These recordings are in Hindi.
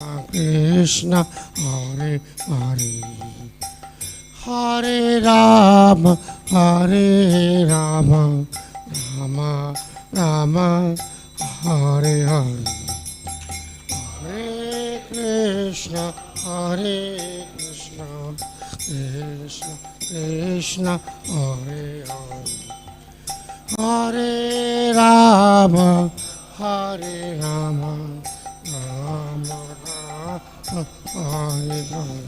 Krishna Hare Hare Hare Rama Hare Rama Rama Rama Hare Hare Hare Krishna Hare Krishna Krishna Krishna Hare Hare Hare Rama Hare Rama Rama Hare Hare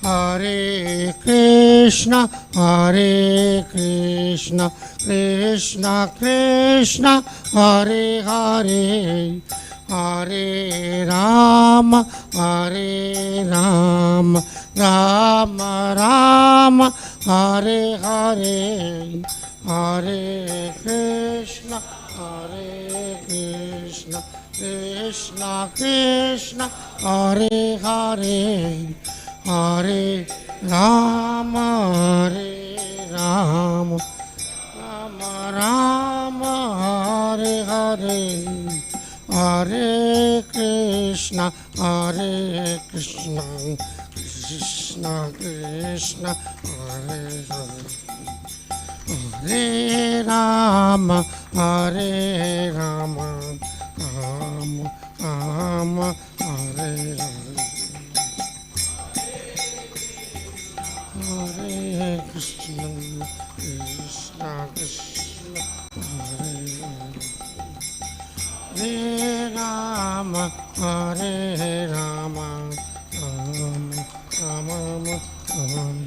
Hare Krishna Krishna Krishna Hare Hare Hare Rama Rama Rama Hare Hare Hare Krishna Krishna Krishna Hare Hare Hare Rama Rama Rama Hare Hare Hare Krishna Krishna Krishna Hare Hare Hare Rama Rama Rama Hare Hare Hare Krishna Krishna Krishna Hare Hare Hare Rama Rama Rama Hare Hare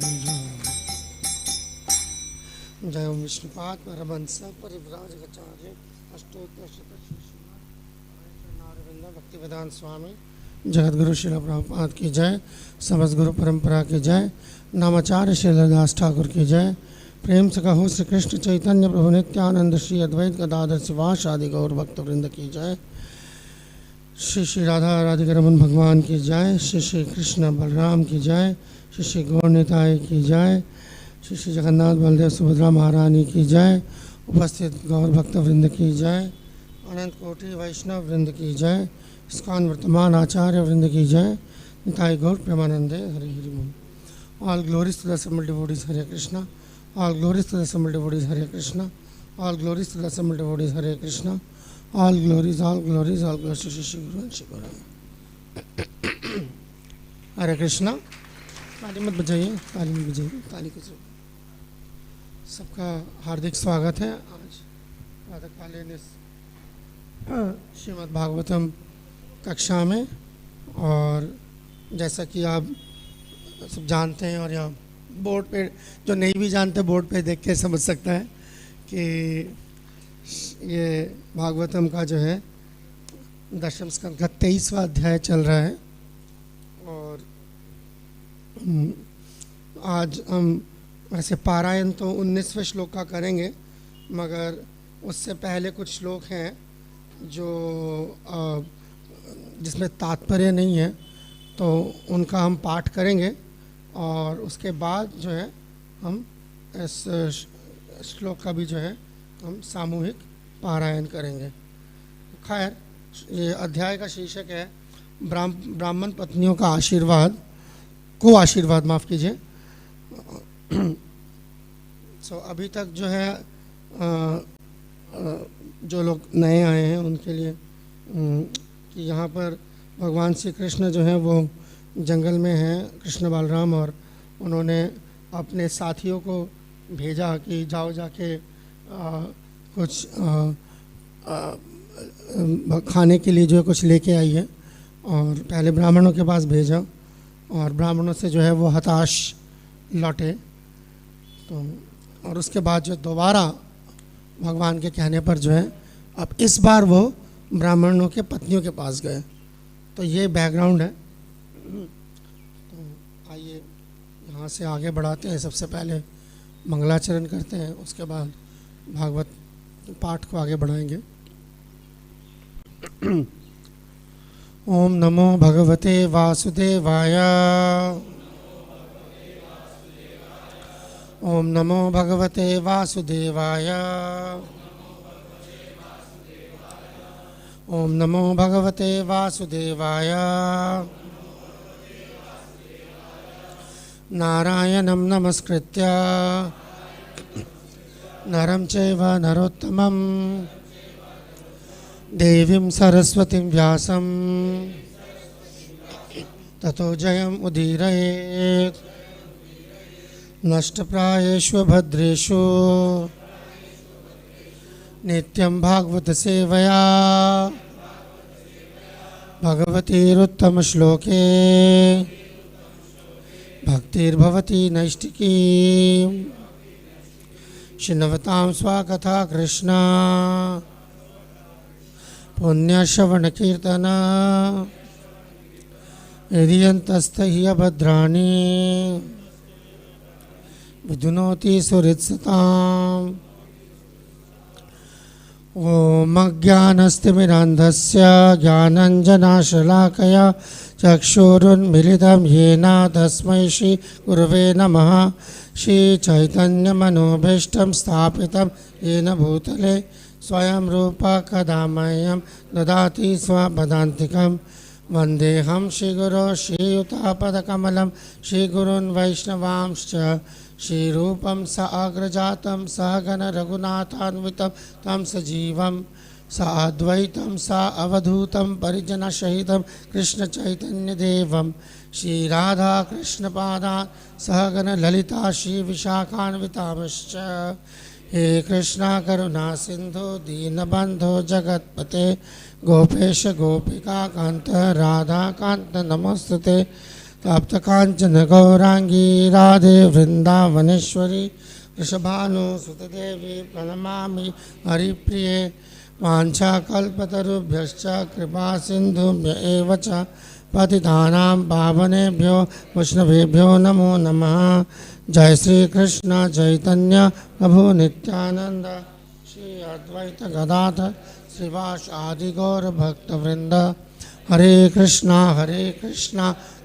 जय विष्णुपाद परमहंस परिव्राजकाचार्य अष्टोत्तर शतनारविंद भक्तिवेदांत स्वामी जगतगुरु श्रील प्रभुपाद की जय। समस्त गुरु परंपरा की जय। नामाचार्य श्री ललिदास ठाकुर की जय। प्रेम से कहो श्री कृष्ण चैतन्य प्रभु नित्यानंद श्री अद्वैत गदाधर शिवास आदि गौर भक्तवृंद की जय। श्री श्री राधा राधिका रमन भगवान की जय। श्री श्री कृष्ण बलराम की जय। श्री श्री गौर निताई की जय। श्री श्री जगन्नाथ बलदेव सुभद्रा महारानी की जय। उपस्थित गौर भक्त वृंद की जय। अनंत कोटि वैष्णव वृंद की जय। इस्कॉन वर्तमान आचार्य वृंद की जय। निताई गौर प्रेमानंदे हरि हरि बोल। All glories to the assembled devotees Hare Krishna. All glories to the assembled devotees Hare Krishna. All glories to the assembled devotees Hare Krishna. All glories Shri Shri guru Shri गुरु हरे कृष्णा। ताली मत बजाइए, ताली मत बजाइए, ताली को सबका हार्दिक स्वागत है आज प्रातःकालीन इस श्रीमद् भागवतम कक्षा में। और जैसा कि आप सब जानते हैं और यहाँ बोर्ड पे जो नहीं भी जानते बोर्ड पे देख के समझ सकता है कि ये भागवतम का जो है दशम स्कंद का 23वां अध्याय चल रहा है। और आज हम वैसे पारायण तो 19वें श्लोक का करेंगे, मगर उससे पहले कुछ श्लोक हैं जो जिसमें तात्पर्य नहीं है, तो उनका हम पाठ करेंगे और उसके बाद जो है हम इस श्लोक का भी जो है हम सामूहिक पारायण करेंगे। खैर, ये अध्याय का शीर्षक है ब्राह्मण पत्नियों का आशीर्वाद को आशीर्वाद, माफ़ कीजिए। अभी तक जो है जो लोग नए आए हैं उनके लिए कि यहाँ पर भगवान श्री कृष्ण जो है वो जंगल में हैं, कृष्ण बलराम, और उन्होंने अपने साथियों को भेजा कि जाओ जाके कुछ खाने के लिए जो है कुछ लेके आई है। और पहले ब्राह्मणों के पास भेजा और ब्राह्मणों से जो है वो हताश लौटे। तो और उसके बाद जो दोबारा भगवान के कहने पर जो है अब इस बार वो ब्राह्मणों के पत्नियों के पास गए। तो ये बैकग्राउंड है। तो आइए यहाँ से आगे बढ़ाते हैं। सबसे पहले मंगलाचरण करते हैं, उसके बाद भागवत पाठ को आगे बढ़ाएंगे। ओम नमो भगवते वासुदेवाय। ओम नमो भगवते वासुदेवाय। ओम नमो भगवते वासुदेवाय। नारायणं नमस्कृत्य नरं चैव नरोत्तमं देवीं सरस्वतीं व्यासं ततो जयम् उदीरयेत्। नष्टप्रायेषु भद्रेषु नित्यं भागवत सेवया भगवतीरुत्तमश्लोके भक्तिर्भवति नैष्टिकी। शृण्वतां स्वाकथा कृष्ण पुण्यश्रवणकीर्तन हृदयन्तस्थैः अभद्राणि विधुनोति सुहृत्सताम्। ॐ अज्ञानस्तिमिरान्धस्य ज्ञानञ्जनशलाकया चक्षुरुन्मीलितं येन तस्मै श्रीगुरवे नमः। श्रीचैतन्यमनोभीष्टं स्थापितं येन भूतले स्वयं रूपा कदा मह्यं ददाति स्वपदान्तिकं। वन्देऽहं श्रीगुरो श्रीयुतापदकमलं श्रीगुरून् वैष्णवांश्च श्रीरूपं साग्रजातं सहगण रघुनाथान्वितं तं सजीवं साद्वैतं सावधूतं परिजनसहितं कृष्णचैतन्यदेवं श्रीराधाकृष्णपादान् सहगण ललिता श्रीविशाखान्वितांश्च। हे कृष्णा करुणा सिन्धु दीनबन्धो जगत्पते गोपेश गोपिका कान्त राधाकान्त नमोस्तुते। तप्त कांचन गौरांगी राधे वृंदावनेश्वरी वृषभानुसुते देवी प्रणमामि हरिप्रिये। वाञ्छाकल्पतरुभ्यश्च कृपा सिन्धुभ्य एव च पतितानां पावनेभ्यो वैष्णवेभ्यो नमो नमः। जय श्री कृष्ण चैतन्य प्रभु नित्यानंद श्री अद्वैत गदाधर श्रीवास आदि गौर भक्तवृंद। हरे कृष्णा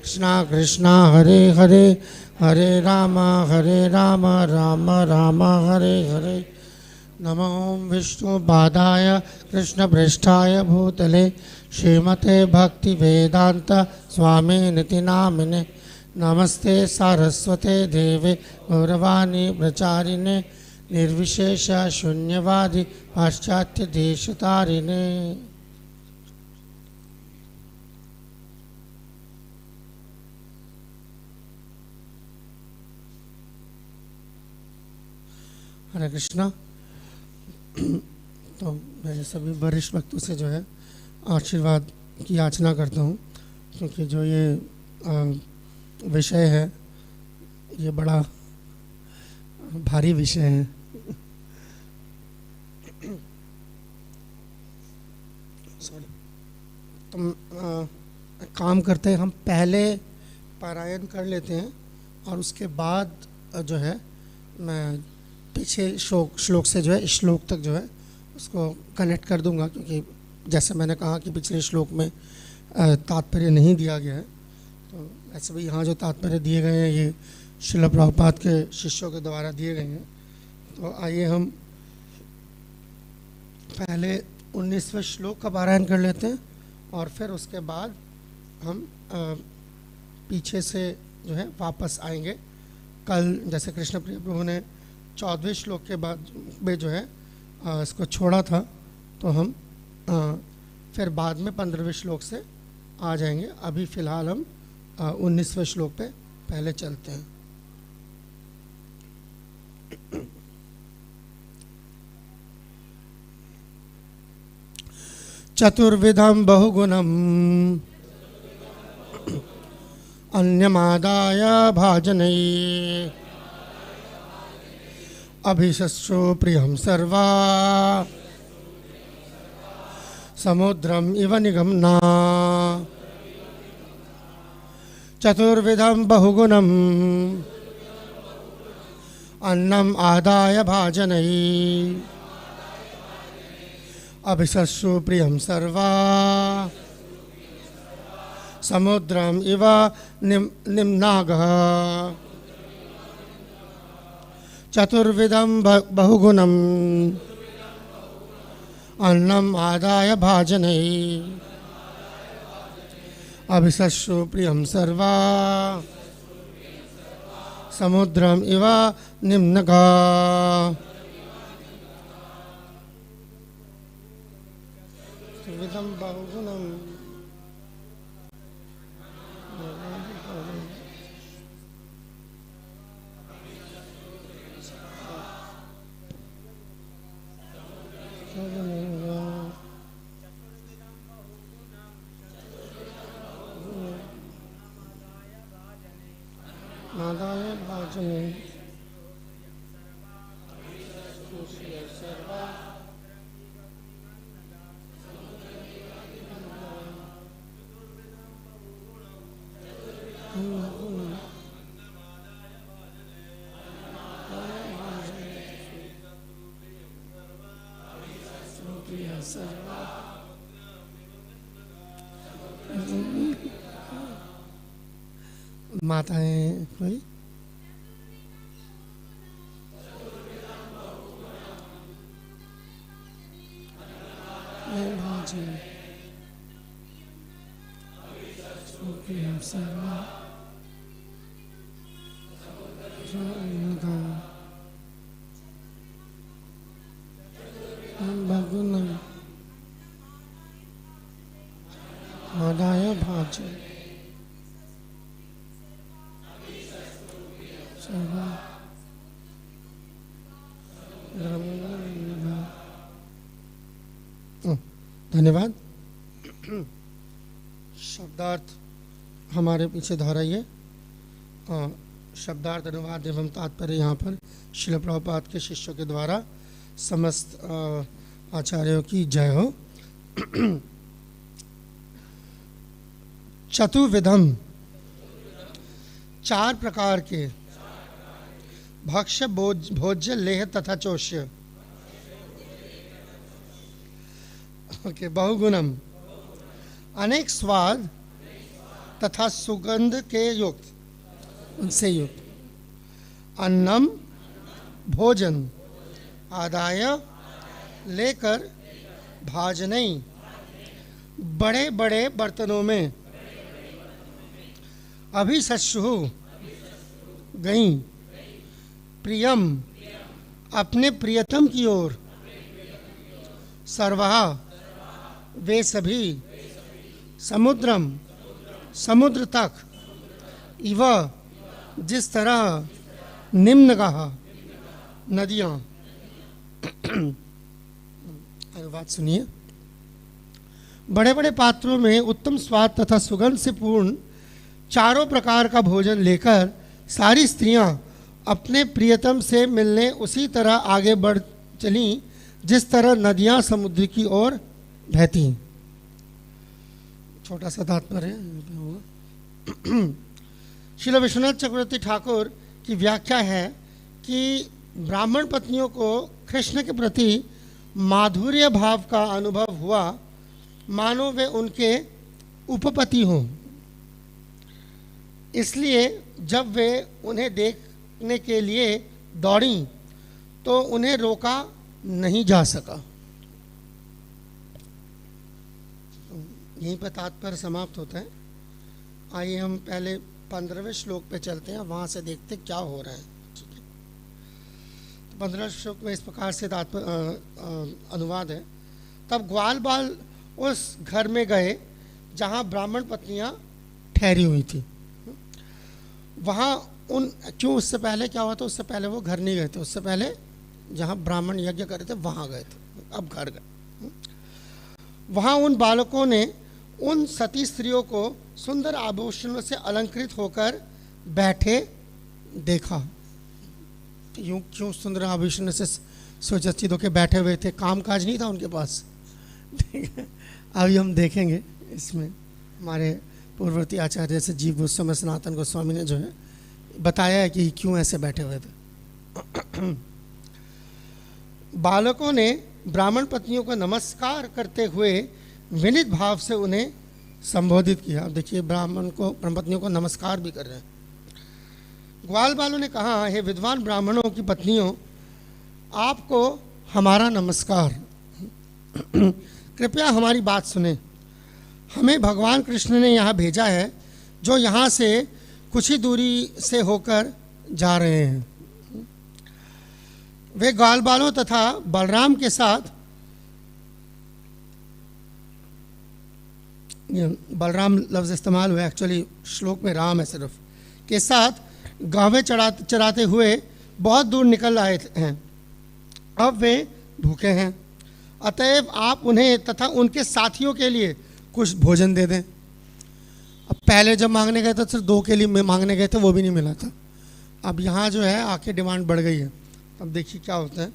कृष्णा कृष्णा हरे हरे हरे राम राम राम हरे हरे। नमो विष्णुपादाय कृष्णपृष्ठाय भूतले श्रीमते भक्तिवेदांत स्वामिनिति नामिने। नमस्ते सारस्वते देवे गौरवाणी प्रचारिणे निर्विशेष शून्यवादी पाश्चात्य देशतारिणे। हरे कृष्णा। तो मैं सभी वरिष्ठ भक्तों से जो है आशीर्वाद की याचना करता हूँ, क्योंकि जो ये विषय है ये बड़ा भारी विषय है। तो काम करते हैं, हम पहले पारायण कर लेते हैं और उसके बाद जो है मैं पीछे श्लोक से जो है श्लोक तक जो है उसको कनेक्ट कर दूंगा, क्योंकि जैसे मैंने कहा कि पिछले श्लोक में तात्पर्य नहीं दिया गया है। तो ऐसे भी यहाँ जो तात्पर्य दिए गए हैं ये श्रील प्रभुपाद के शिष्यों के द्वारा दिए गए हैं। तो आइए हम पहले 19वें श्लोक का पारायण कर लेते हैं और फिर उसके बाद हम पीछे से जो है वापस आएंगे। कल जैसे कृष्ण प्रिय प्रभु ने 14वें श्लोक के बाद में जो है इसको छोड़ा था, तो हम फिर बाद में 15वें श्लोक से आ जाएंगे। अभी फ़िलहाल हम 19वें श्लोक पे पहले चलते हैं। चतुर्विधं बहुगुणम् अन्यमादाय भाजनै अभिशस्सु प्रियं सर्वा समुद्रम इव निगमना। चतुर्विधं बहुगुणम् अन्नम आदाय भाजनै अभिशस्सु प्रियं सर्वा समुद्रम इव निम्नागः। चतुर्विधं बहुगुणम् अन्नम आदाय भाजने अभिशस्सु प्रियम सर्वा समुद्रम इव निम्नगा। विदम बहुगुणम आदाय भाजने माताएं कोई आदाय भाजन धन्यवाद। शब्दार्थ हमारे पीछे दोहराइए। शब्दार्थ अनुवाद एवं तात्पर्य यहाँ पर श्रील प्रभुपाद के शिष्यों के द्वारा समस्त आचार्यों की जय हो। चतुर्विधम, चार प्रकार के, भक्ष्य भोज्य लेह तथा चोष्य। ओके, बहुगुणम, अनेक स्वाद तथा सुगंध के युक्त, उनसे युक्त। अन्नम, भोजन, आदाय, लेकर, भाजनई, बड़े बड़े बर्तनों में, अभिशस्सु, गई, प्रियम, अपने प्रियतम की ओर, सर्वहा, वे सभी, समुद्रम, समुद्र तक, इव, जिस तरह, निम्नगः, नदियाँ। अनुवाद सुनिए। बड़े बड़े पात्रों में उत्तम स्वाद तथा सुगंध से पूर्ण चारों प्रकार का भोजन लेकर सारी स्त्रियां अपने प्रियतम से मिलने उसी तरह आगे बढ़ चलीं जिस तरह नदियां समुद्र की ओर बहती। छोटा सा तात्पर्य है। श्रील विश्वनाथ चक्रवर्ती ठाकुर की व्याख्या है कि ब्राह्मण पत्नियों को कृष्ण के प्रति माधुर्य भाव का अनुभव हुआ, मानो वे उनके उपपति हों। इसलिए जब वे उन्हें देखने के लिए दौड़ीं तो उन्हें रोका नहीं जा सका। यहीं पर तात्पर्य समाप्त होता है। आइए हम पहले 15वें श्लोक पे चलते हैं, वहाँ से देखते क्या हो रहा है। ठीक है, तो 15वें श्लोक में इस प्रकार से अनुवाद है। तब ग्वाल बाल उस घर में गए जहाँ ब्राह्मण पत्नियाँ ठहरी हुई थी। वहाँ क्यों उससे पहले क्या हुआ था? उससे पहले वो घर नहीं गए थे, उससे पहले जहाँ ब्राह्मण यज्ञ कर रहे थे वहाँ गए थे, अब घर गए। वहाँ उन बालकों ने उन सती स्त्रियों को सुंदर आभूषणों से अलंकृत होकर बैठे देखा। यूँ क्यों सुंदर आभूषणों से सुसज्जित होकर बैठे हुए थे? काम काज नहीं था उनके पास। ठीक है, अभी हम देखेंगे इसमें हमारे पूर्ववर्ती आचार्य से जीव गोस्वामी सनातन गोस्वामी ने जो है बताया है कि क्यों ऐसे बैठे हुए थे। बालकों ने ब्राह्मण पत्नियों को नमस्कार करते हुए विनीत भाव से उन्हें संबोधित किया। अब देखिए, ब्राह्मण पत्नियों को नमस्कार भी कर रहे हैं। ग्वाल बालों ने कहा, हे विद्वान ब्राह्मणों की पत्नियों, आपको हमारा नमस्कार। कृपया हमारी बात सुने। हमें भगवान कृष्ण ने यहाँ भेजा है, जो यहाँ से कुछ ही दूरी से होकर जा रहे हैं। वे ग्वाल बालों तथा बलराम के साथ, बलराम लफ्ज़ इस्तेमाल हुआ, एक्चुअली श्लोक में राम है सिर्फ, के साथ गावें चराते हुए बहुत दूर निकल आए हैं। अब वे भूखे हैं, अतएव आप उन्हें तथा उनके साथियों के लिए कुछ भोजन दे दें। अब पहले जब मांगने गए थे सिर्फ 2 के लिए मांगने गए थे, वो भी नहीं मिला था। अब यहाँ जो है आके डिमांड बढ़ गई है। अब देखिए क्या होता है।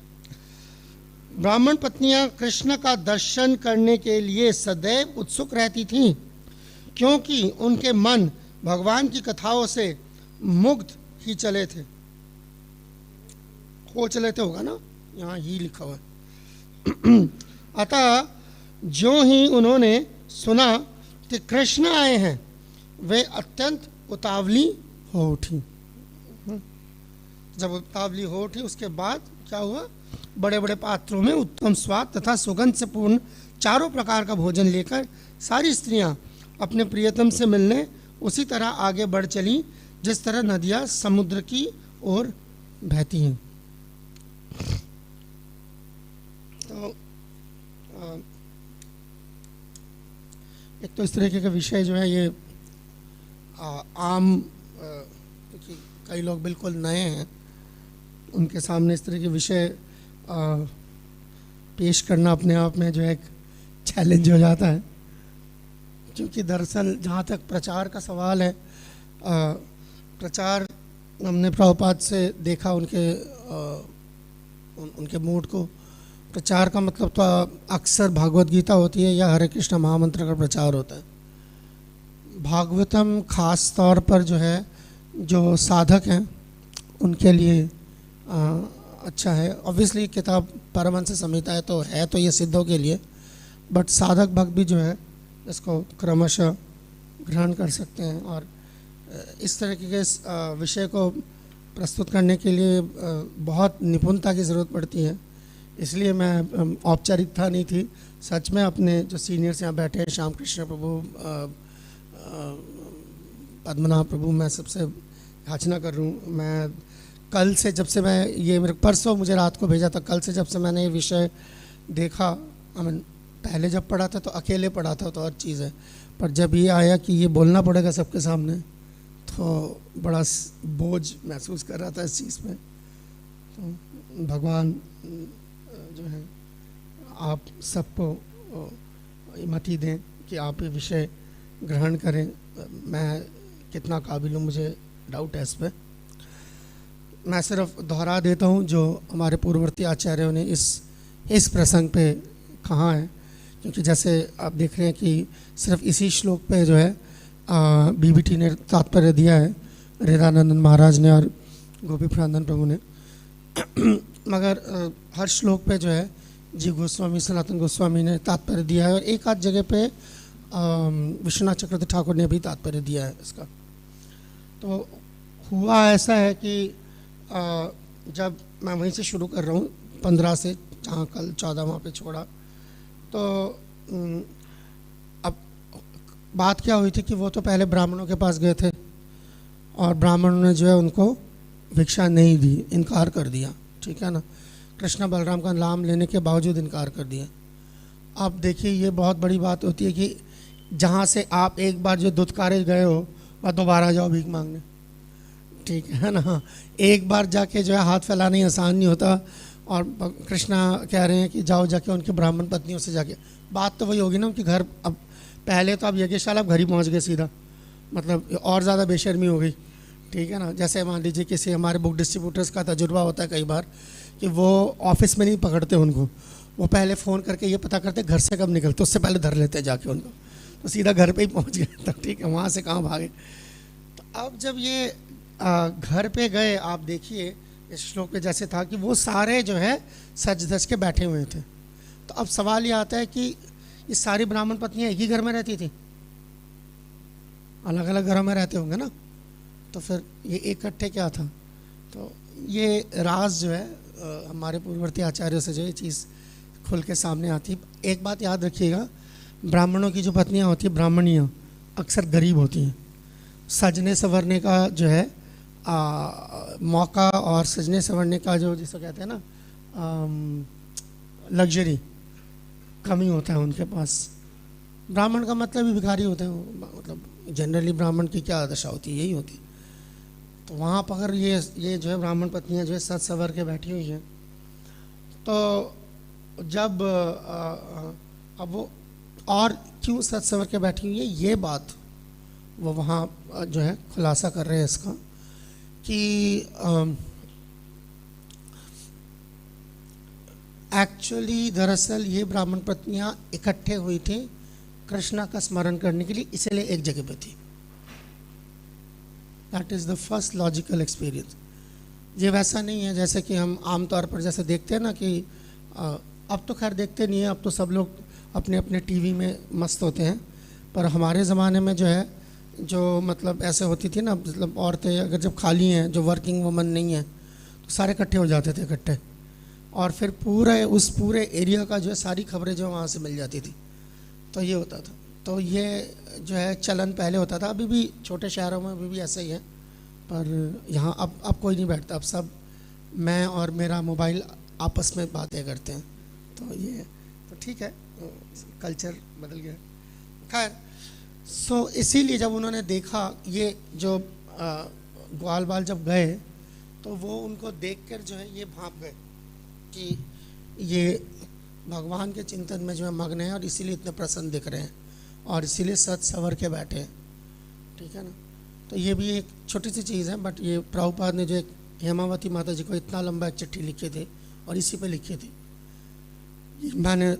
ब्राह्मण पत्नियां कृष्ण का दर्शन करने के लिए सदैव उत्सुक रहती थीं, क्योंकि उनके मन भगवान की कथाओं से मुग्ध ही चले थे। हो चले थे होगा ना, यहाँ ही लिखा हुआ है। अतः जो ही उन्होंने सुना कि कृष्ण आए हैं, वे अत्यंत उतावली हो उठी। जब उतावली हो उठी, उसके बाद क्या हुआ, बड़े बड़े पात्रों में उत्तम स्वाद तथा सुगंध से पूर्ण 4 प्रकार का भोजन लेकर सारी स्त्रियां अपने प्रियतम से मिलने उसी तरह आगे बढ़ चली, जिस तरह नदियां समुद्र की ओर बहती हैं। तो एक तो इस तरीके का विषय जो है ये आम, क्योंकि कई लोग बिल्कुल नए हैं, उनके सामने इस तरह के विषय पेश करना अपने आप में जो है एक चैलेंज हो जाता है। क्योंकि दरअसल जहाँ तक प्रचार का सवाल है, प्रचार हमने प्रभुपाद से देखा, उनके मूड को। प्रचार का मतलब तो अक्सर भागवत गीता होती है या हरे कृष्ण महामंत्र का प्रचार होता है। भागवतम खास तौर पर जो है, जो साधक हैं उनके लिए अच्छा है। ऑब्वियसली किताब परमहंस संहिता है तो ये सिद्धों के लिए, बट साधक भक्त भी जो है इसको क्रमशः ग्रहण कर सकते हैं। और इस तरह के विषय को प्रस्तुत करने के लिए बहुत निपुणता की ज़रूरत पड़ती है। इसलिए मैं औपचारिकता नहीं थी, सच में अपने जो सीनियर्स यहाँ बैठे हैं, श्याम कृष्ण प्रभु, पद्मनाभ प्रभु, मैं सबसे याचना कर रहा हूँ। मैं कल से, जब से मैं ये मेरे परसों मुझे रात को भेजा था, कल से जब से मैंने ये विषय देखा, पहले जब पढ़ा था तो अकेले पढ़ा था तो और चीज़ है, पर जब ये आया कि ये बोलना पड़ेगा सबके सामने, तो बड़ा बोझ महसूस कर रहा था इस चीज़ में। तो भगवान जो है आप सबको हिम्मत दें कि आप ये विषय ग्रहण करें। मैं कितना काबिल हूँ मुझे डाउट है इस पर। मैं सिर्फ दोहरा देता हूँ जो हमारे पूर्ववर्ती आचार्यों ने इस प्रसंग पे कहा है, क्योंकि जैसे आप देख रहे हैं कि सिर्फ इसी श्लोक पे जो है बीबीटी ने तात्पर्य दिया है, हृदयानंदन महाराज ने और गोपी प्रनंदन प्रभु ने, मगर हर श्लोक पे जो है जी गोस्वामी, सनातन गोस्वामी ने तात्पर्य दिया है, और एक आध जगह पे विश्वनाथ चक्रवर्ती ठाकुर ने भी तात्पर्य दिया है इसका। तो हुआ ऐसा है कि जब मैं वहीं से शुरू कर रहा हूँ 15 से, जहाँ कल 14 वहाँ पे छोड़ा, तो अब बात क्या हुई थी कि वो तो पहले ब्राह्मणों के पास गए थे और ब्राह्मणों ने जो है उनको भिक्षा नहीं दी, इनकार कर दिया, ठीक है ना। कृष्ण बलराम का नाम लेने के बावजूद इनकार कर दिया। अब देखिए ये बहुत बड़ी बात होती है कि जहाँ से आप एक बार जो दुत्कारे गए हो वह दोबारा जाओ भीख मांगने, ठीक है ना। एक बार जाके जो है हाथ फैलाना ही आसान नहीं होता, और कृष्णा कह रहे हैं कि जाओ जाके उनके ब्राह्मण पत्नियों से जाके, बात तो वही होगी ना उनके घर। अब पहले तो आप यज्ञशाला आप घर ही पहुँच गए सीधा, मतलब और ज़्यादा बेशर्मी हो गई, ठीक है ना। जैसे मान लीजिए किसी हमारे बुक डिस्ट्रीब्यूटर्स का तजुर्बा होता है कई बार कि वो ऑफिस में नहीं पकड़ते उनको, वो पहले फ़ोन करके ये पता करते घर से कब निकलते, उससे पहले धर लेते जाके उनको, तो सीधा घर पे ही पहुंच गए, तो ठीक है, वहाँ से कहाँ भागे। तो अब जब ये घर पे गए, आप देखिए इस श्लोक पे जैसे था कि वो सारे जो है सज धज के बैठे हुए थे। तो अब सवाल ये आता है कि ये सारी ब्राह्मण पत्नियाँ एक ही घर में रहती थी, अलग अलग घरों में रहते होंगे ना, तो फिर ये इकट्ठे क्या था। तो ये राज जो है हमारे पूर्ववर्ती आचार्यों से जो ये चीज़ खुल के सामने आती। एक बात याद रखिएगा, ब्राह्मणों की जो पत्नियां होती हैं ब्राह्मणियाँ अक्सर गरीब होती हैं। सजने संवरने का जो है मौका और सजने संवरने का जो जिसको कहते हैं ना लग्जरी कमी होता है उनके पास। ब्राह्मण का मतलब ही भिखारी होते हैं, मतलब जनरली ब्राह्मण की क्या दशा होती है, यही होती है। तो वहाँ पर अगर ये जो है ब्राह्मण पत्नियाँ जो है सज संवर के बैठी हुई हैं, तो जब अब वो और क्यों सज संवर के बैठी हुई है ये बात वो वहाँ जो है खुलासा कर रहे हैं इसका कि एक्चुअली दरअसल ये ब्राह्मण पत्नियाँ इकट्ठे हुई थी कृष्णा का स्मरण करने के लिए, इसलिए एक जगह पे थी। That is the first logical experience. ये वैसा नहीं है जैसे कि हम आमतौर पर जैसे देखते हैं ना कि अब तो खैर देखते नहीं है, अब तो सब लोग अपने अपने टीवी में मस्त होते हैं, पर हमारे ज़माने में जो है जो मतलब ऐसे होती थी ना, मतलब औरतें अगर जब खाली हैं, जो वर्किंग वुमन नहीं है, तो सारे इकट्ठे हो जाते थे इकट्ठे, और फिर पूरे एरिया का जो है सारी खबरें जो वहाँ से मिल जाती थी। तो ये होता था। तो ये जो है चलन पहले होता था, अभी भी छोटे शहरों में अभी भी ऐसा ही है, पर यहाँ अब कोई नहीं बैठता, अब सब मैं और मेरा मोबाइल आपस में बातें करते हैं। तो ये तो ठीक है, कल्चर बदल गया। खैर सो इसीलिए जब उन्होंने देखा ये जो ग्वाल बाल जब गए, तो वो उनको देखकर जो है ये भाप गए कि ये भगवान के चिंतन में जो है मग्न है और इसीलिए इतने प्रसन्न दिख रहे हैं और इसीलिए सच सवर के बैठे हैं। ठीक है ना। तो ये भी एक छोटी सी चीज़ है, बट ये प्रभुपाद ने जो एक हेमावती माता जी को इतना लंबा एक चिट्ठी लिखी थी और इसी पे लिखी थी। मैंने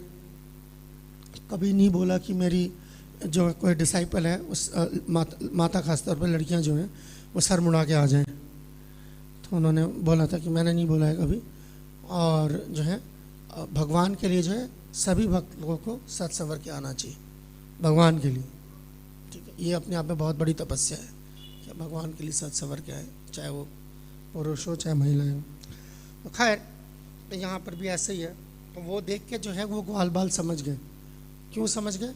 कभी नहीं बोला कि मेरी जो कोई डिसाइपल है उस माता खासतौर पर लड़कियां जो हैं वो सर मुड़ा के आ जाएं, तो उन्होंने बोला था कि मैंने नहीं बोला है कभी। और जो है भगवान के लिए जो है सभी भक्त लोगों को सत्सवर के आना चाहिए भगवान के लिए। ठीक है, ये अपने आप में बहुत बड़ी तपस्या है कि भगवान के लिए सत्सवर के आए, चाहे वो पुरुष हो चाहे महिलाएं हो। तो खैर तो यहाँ पर भी ऐसे ही है। तो वो देख के जो है वो ग्वाल बाल समझ गए। क्यों समझ गए?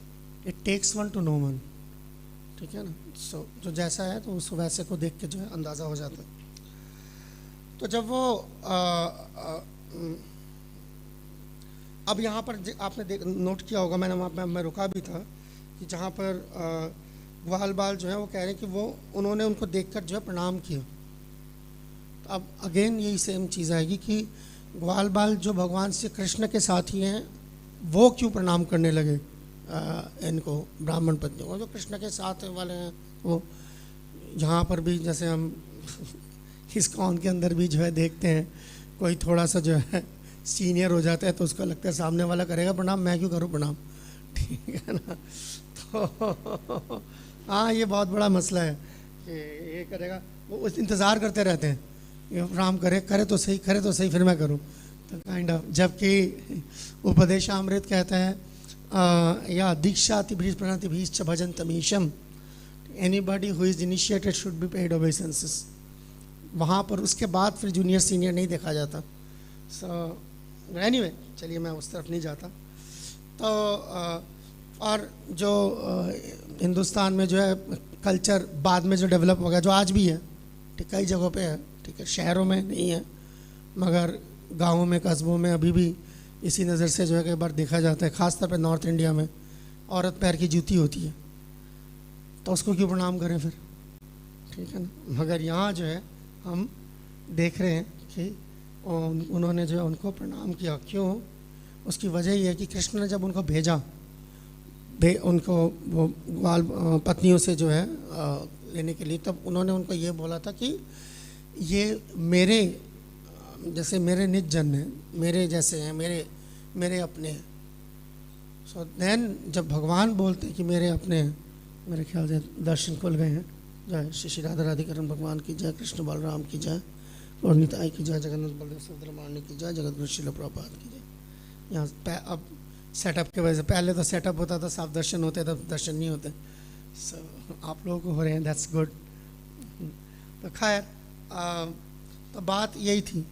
It takes one two no one. ठीक है ना। सो जो जैसा है तो उस वैसे को देख के जो है अंदाज़ा हो जाता है। तो जब वो अब यहाँ पर आपने नोट किया होगा, मैंने वहाँ मैं रुका भी था कि जहाँ पर ग्वाल बाल जो है वो कह रहे हैं कि वो उन्होंने उनको देखकर जो है प्रणाम किया। तो अब अगेन यही सेम चीज़ आएगी कि ग्वाल बाल जो भगवान श्री कृष्ण के साथी हैं वो क्यों प्रणाम करने लगे इनको ब्राह्मण पत्नियों को जो कृष्ण के साथ वाले हैं। वो यहाँ पर भी जैसे हम इस्कॉन के अंदर भी जो है देखते हैं, कोई थोड़ा सा जो है सीनियर हो जाता है तो उसको लगता है सामने वाला करेगा प्रणाम, मैं क्यों करूँ प्रणाम। ठीक है ना। तो हाँ ये बहुत बड़ा मसला है कि ये करेगा, वो उस इंतज़ार करते रहते हैं ये प्रणाम करे तो सही फिर मैं करूँ। तो काइंड ऑफ, जबकि उपदेशामृत कहता है या दीक्षाति भीष प्रणति भीश्च भजन तमीशम, anybody who is initiated should be paid obeisances. वहाँ पर उसके बाद फिर जूनियर सीनियर नहीं देखा जाता। सो एनीवे चलिए मैं उस तरफ नहीं जाता। तो और जो हिंदुस्तान में जो है कल्चर बाद में जो डेवलप हो गया, जो आज भी है, ठीक कई जगहों पे है, ठीक है, शहरों में नहीं है मगर गाँवों में कस्बों में अभी भी इसी नज़र से जो है कई बार देखा जाता है। ख़ासतौर पे नॉर्थ इंडिया में औरत पैर की जूती होती है तो उसको क्यों प्रणाम करें फिर। ठीक है ना। मगर यहाँ जो है हम देख रहे हैं कि उन्होंने जो है उनको प्रणाम किया। क्यों? उसकी वजह ये है कि कृष्ण ने जब उनको भेजा उनको वो ग्वाल पत्नियों से जो है लेने के लिए, तब उन्होंने उनको ये बोला था कि ये मेरे जैसे मेरे निज जन हैं, मेरे जैसे हैं, मेरे अपने हैं। सो देन जब भगवान बोलते हैं कि मेरे अपने हैं, मेरे ख्याल से दर्शन खुल गए हैं। जय श्री राधा राधिकरण भगवान की जय, कृष्ण बलराम की जय, और निताई की जय, जगन्नाथ बलदेव सुभद्रमाणी की जय, जगत गुरु श्रील प्रभुपाद की जय। यहाँ अब सेटअप के वजह से, पहले तो सेटअप होता था साफ दर्शन होते, तब दर्शन नहीं होते। सो आप लोगों को हो रहे हैं, दैट्स गुड। तो खैर तो बात यही थी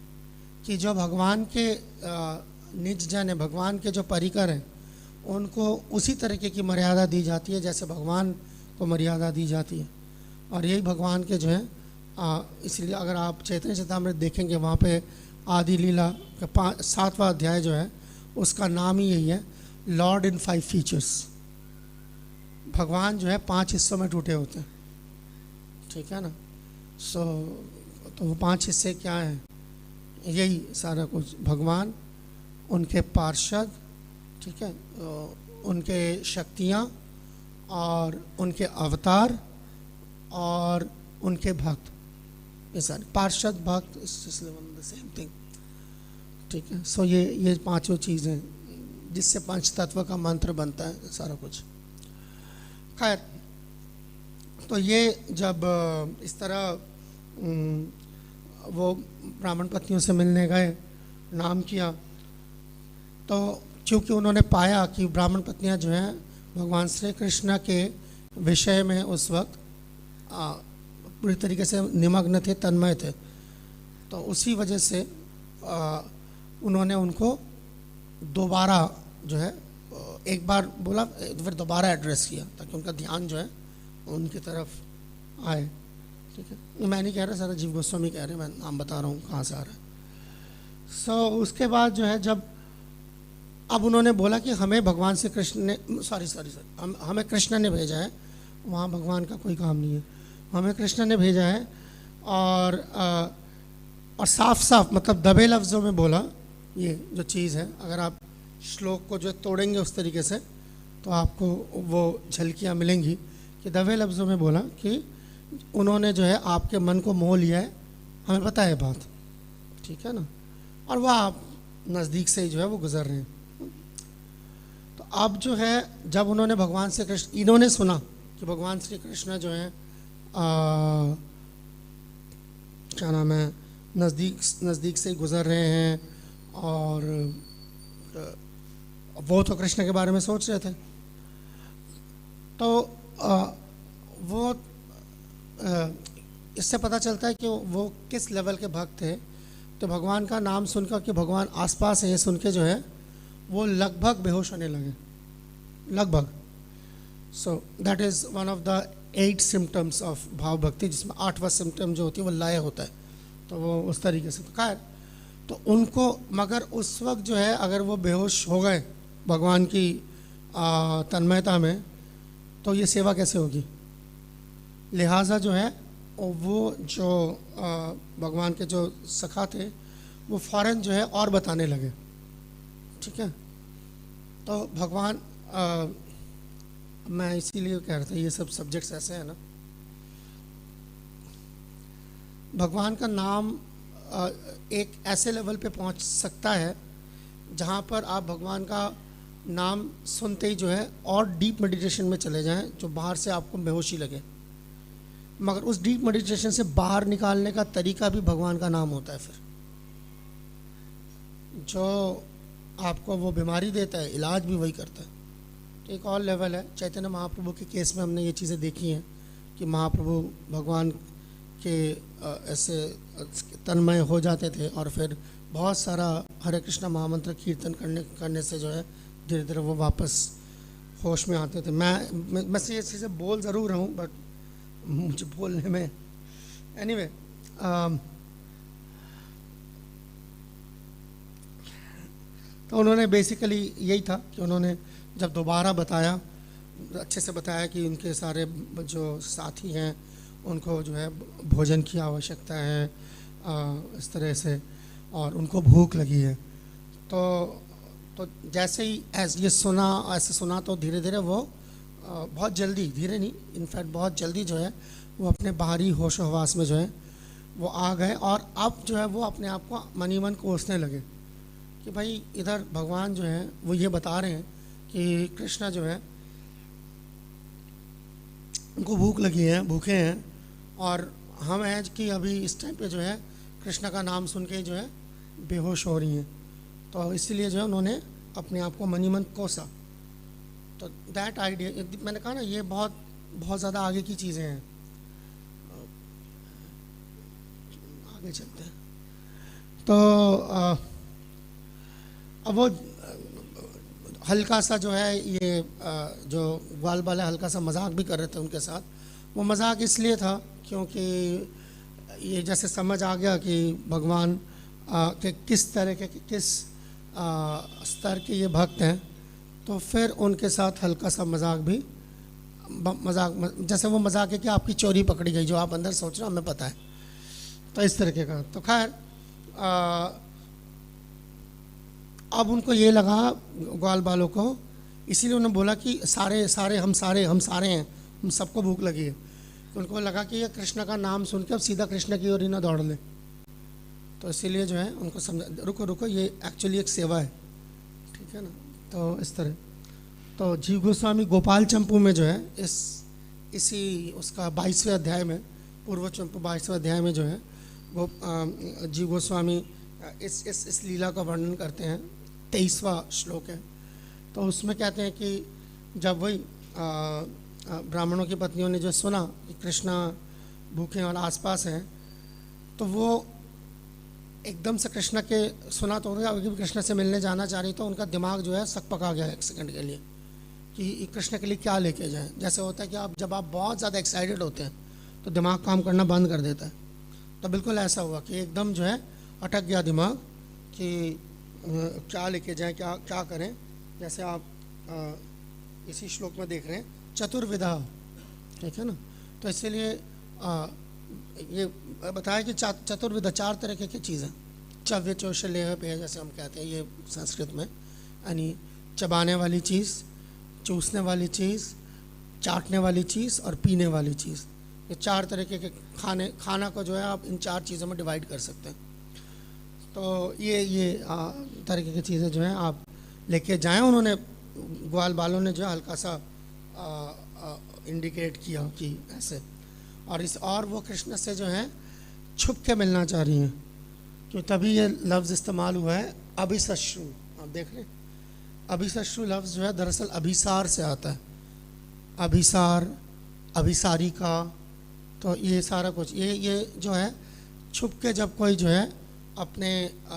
कि जो भगवान के निज जन है, भगवान के जो परिकर हैं, उनको उसी तरीके की मर्यादा दी जाती है जैसे भगवान को मर्यादा दी जाती है। और यही भगवान के जो है इसलिए अगर आप चैतन्य चरितामृत देखेंगे, वहाँ पे आदि लीला का 7वां अध्याय जो है उसका नाम ही यही है, लॉर्ड इन 5 फीचर्स। भगवान जो है 5 हिस्सों में टूटे होते हैं, ठीक है ना। तो वो 5 हिस्से क्या हैं? यही सारा कुछ, भगवान, उनके पार्षद, ठीक है, उनके शक्तियाँ और उनके अवतार और उनके भक्त, ये सारे पार्षद भक्त सेम थिंग, ठीक है। सो ये 5 चीज़ें जिससे 5 तत्व का मंत्र बनता है सारा कुछ। खैर, तो ये जब इस तरह वो ब्राह्मण पत्नियों से मिलने गए, नाम किया, तो क्योंकि उन्होंने पाया कि ब्राह्मण पत्नियां जो हैं भगवान श्री कृष्ण के विषय में उस वक्त पूरी तरीके से निमग्न थे, तन्मय थे, तो उसी वजह से उन्होंने उनको दोबारा जो है एक बार बोला, फिर दोबारा एड्रेस किया ताकि उनका ध्यान जो है उनकी तरफ आए, ठीक है। मैं नहीं कह रहा, सारा जीव गोस्वामी कह रहे हैं, मैं नाम बता रहा हूँ कहाँ से आ रहा है। उसके बाद जो है जब अब उन्होंने बोला कि हमें भगवान से कृष्ण ने सॉरी हमें कृष्ण ने भेजा है, वहाँ भगवान का कोई काम नहीं है, हमें कृष्ण ने भेजा है। और साफ साफ मतलब दबे लफ्ज़ों में बोला, ये जो चीज़ है, अगर आप श्लोक को जो तोड़ेंगे उस तरीके से तो आपको वो झलकियाँ मिलेंगी कि दबे लफ्ज़ों में बोला कि उन्होंने जो है आपके मन को मोह लिया है, हमें पता है बात, ठीक है ना, और वह आप नज़दीक से ही जो है वो गुज़र रहे हैं। तो अब जो है जब उन्होंने भगवान से कृष्ण, इन्होंने सुना कि भगवान श्री कृष्ण जो है क्या नाम है, नज़दीक से ही गुज़र रहे हैं, और वो तो कृष्ण के बारे में सोच रहे थे, तो वो इससे पता चलता है कि वो किस लेवल के भक्त थे। तो भगवान का नाम सुनकर कि भगवान आसपास है, ये सुन के जो है वो लगभग बेहोश होने लगे, लगभग। So that is one of the 8 symptoms of भाव भक्ति, जिसमें 8वां सिम्टम जो होती है वो लय होता है, तो वो उस तरीके से। खैर, तो उनको, मगर उस वक्त जो है अगर वो बेहोश हो गए भगवान की तन्मयता में, तो ये सेवा कैसे होगी। लिहाजा जो है वो जो भगवान के जो सखा थे वो फ़ौरन जो है और बताने लगे, ठीक है। तो भगवान मैं इसीलिए कह रहा था ये सब सब्जेक्ट्स ऐसे हैं ना, भगवान का नाम एक ऐसे लेवल पे पहुंच सकता है जहां पर आप भगवान का नाम सुनते ही जो है और डीप मेडिटेशन में चले जाएं, जो बाहर से आपको बेहोशी लगे, मगर उस डीप मेडिटेशन से बाहर निकालने का तरीका भी भगवान का नाम होता है। फिर जो आपको वो बीमारी देता है, इलाज भी वही करता है। तो एक और लेवल है। चैतन्य महाप्रभु के केस में हमने ये चीज़ें देखी हैं कि महाप्रभु भगवान के ऐसे तन्मय हो जाते थे और फिर बहुत सारा हरे कृष्णा महामंत्र कीर्तन करने से जो है धीरे धीरे वो वापस होश में आते थे। मैं से ये चीज़ें बोल ज़रूर रहा हूँ, बट मुझे बोलने में एनीवे तो उन्होंने बेसिकली यही था कि उन्होंने जब दोबारा बताया, अच्छे से बताया कि उनके सारे जो साथी हैं उनको जो है भोजन की आवश्यकता है इस तरह से, और उनको भूख लगी है, तो जैसे ही ऐसे सुना तो धीरे धीरे वो बहुत जल्दी, धीरे नहीं, इनफैक्ट बहुत जल्दी जो है वो अपने बाहरी होश हवास में जो है वो आ गए। और अब जो है वो अपने आप को मन ही मन कोसने लगे कि भाई इधर भगवान जो है वो ये बता रहे हैं कि कृष्णा जो है उनको भूख लगी है, भूखे हैं, और हम हैं कि अभी इस टाइम पे जो है कृष्णा का नाम सुन के जो है बेहोश हो रही हैं। तो इसीलिए जो है उन्होंने अपने आप को मन ही मन कोसा। तो दैट आइडिया, मैंने कहा ना, ये बहुत बहुत ज़्यादा आगे की चीज़ें हैं। आगे चलते हैं। तो अब वो हल्का सा जो है ये जो ग्वाल वाले हल्का सा मजाक भी कर रहे थे उनके साथ। वो मजाक इसलिए था क्योंकि ये जैसे समझ आ गया कि भगवान के किस तरह के किस स्तर के ये भक्त हैं, तो फिर उनके साथ हल्का सा मजाक भी जैसे वो मजाक है कि आपकी चोरी पकड़ी गई, जो आप अंदर सोच रहे हो हमें पता है, तो इस तरीके का। तो खैर अब उनको ये लगा ग्वाल बालों को, इसीलिए उन्होंने बोला कि सारे हम सारे हैं, हम सबको भूख लगी है। तो उनको लगा कि ये कृष्ण का नाम सुन के अब सीधा कृष्ण की ओर ही ना दौड़ ले, तो इसीलिए जो है उनको समझा रुको ये एक्चुअली एक सेवा है, ठीक है ना। तो इस तरह तो जीव गोस्वामी गोपाल चंपू में जो है इसी उसका 22वें अध्याय में, पूर्व चंपू 22वें अध्याय में जो है वो जीव गोस्वामी इस लीला का वर्णन करते हैं। 23वां श्लोक है। तो उसमें कहते हैं कि जब वही ब्राह्मणों की पत्नियों ने जो सुना कि कृष्ण भूखे और आसपास हैं, तो वो एकदम से कृष्ण के सुना तो उन्होंने कृष्ण से मिलने जाना चाह रही, तो उनका दिमाग जो है सक पका गया एक सेकंड के लिए कि कृष्ण के लिए क्या लेके जाएं। जैसे होता है कि जब आप बहुत ज़्यादा एक्साइटेड होते हैं तो दिमाग काम करना बंद कर देता है। तो बिल्कुल ऐसा हुआ कि एकदम जो है अटक गया दिमाग कि क्या लेके जाएं, क्या करें। जैसे आप इसी श्लोक में देख रहे हैं चतुर्विधा, ठीक है ना। तो इसीलिए ये बताया कि चतुर्विधा 4 तरह की चीज़ें, चव्य चौशल्य पेय जैसे हम कहते हैं ये संस्कृत में, यानी चबाने वाली चीज़, चूसने वाली चीज़, चाटने वाली चीज़ और पीने वाली चीज़। ये 4 तरीके के खाना को जो है आप इन 4 चीज़ों में डिवाइड कर सकते हैं। तो ये तरीके की चीज़ें जो हैं आप लेके जाएं। उन्होंने ग्वाल बालों ने जो है हल्का सा इंडिकेट किया कि ऐसे, और वो कृष्ण से जो है छुप के मिलना चाह रही हैं, क्यों तभी ये लफ्ज़ इस्तेमाल हुआ है अभिसश्रु। आप देख रहे हैं अभिसश्रु लफ्ज़ जो है दरअसल अभिसार से आता है, अभिसार, अभिसारिका। तो ये सारा कुछ ये जो है छुप के जब कोई जो है अपने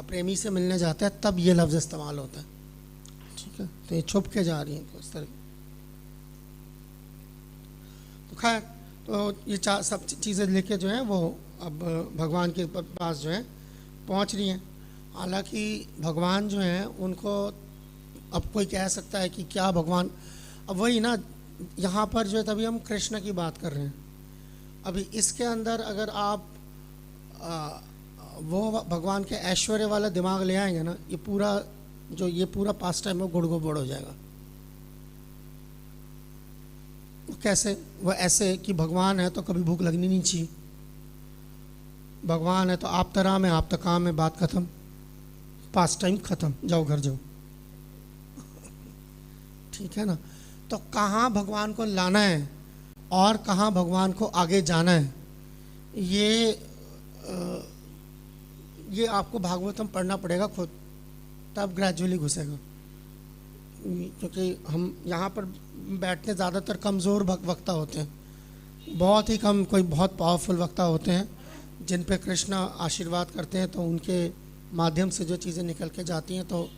प्रेमी से मिलने जाता है तब ये लफ्ज़ इस्तेमाल होता है, ठीक है। तो ये छुप के जा रही हैं तो इस तरह। तो खैर तो ये सब चीज़ें लेके जो है वो अब भगवान के पास जो है पहुंच रही हैं। हालांकि भगवान जो हैं उनको अब कोई कह सकता है कि क्या भगवान, अब वही ना, यहाँ पर जो है तभी हम कृष्ण की बात कर रहे हैं। अभी इसके अंदर अगर आप वो भगवान के ऐश्वर्य वाला दिमाग ले आएंगे ना, ये पूरा पास टाइम में गुड़ गोबड़ हो जाएगा। कैसे? वो ऐसे कि भगवान है तो कभी भूख लगनी नहीं चाहिए, भगवान है तो आप तराम है, आप काम है, बात खत्म, पास टाइम खत्म, जाओ घर जाओ, ठीक है ना। तो कहाँ भगवान को लाना है और कहाँ भगवान को आगे जाना है, ये आपको भागवतम पढ़ना पड़ेगा खुद, तब ग्रेजुअली घुसेगा। क्योंकि हम यहाँ पर बैठते ज़्यादातर कमज़ोर वक्ता होते हैं, बहुत ही कम कोई बहुत पावरफुल वक्ता होते हैं जिन पे कृष्ण आशीर्वाद करते हैं, तो उनके माध्यम से जो चीज़ें निकल के जाती हैं तो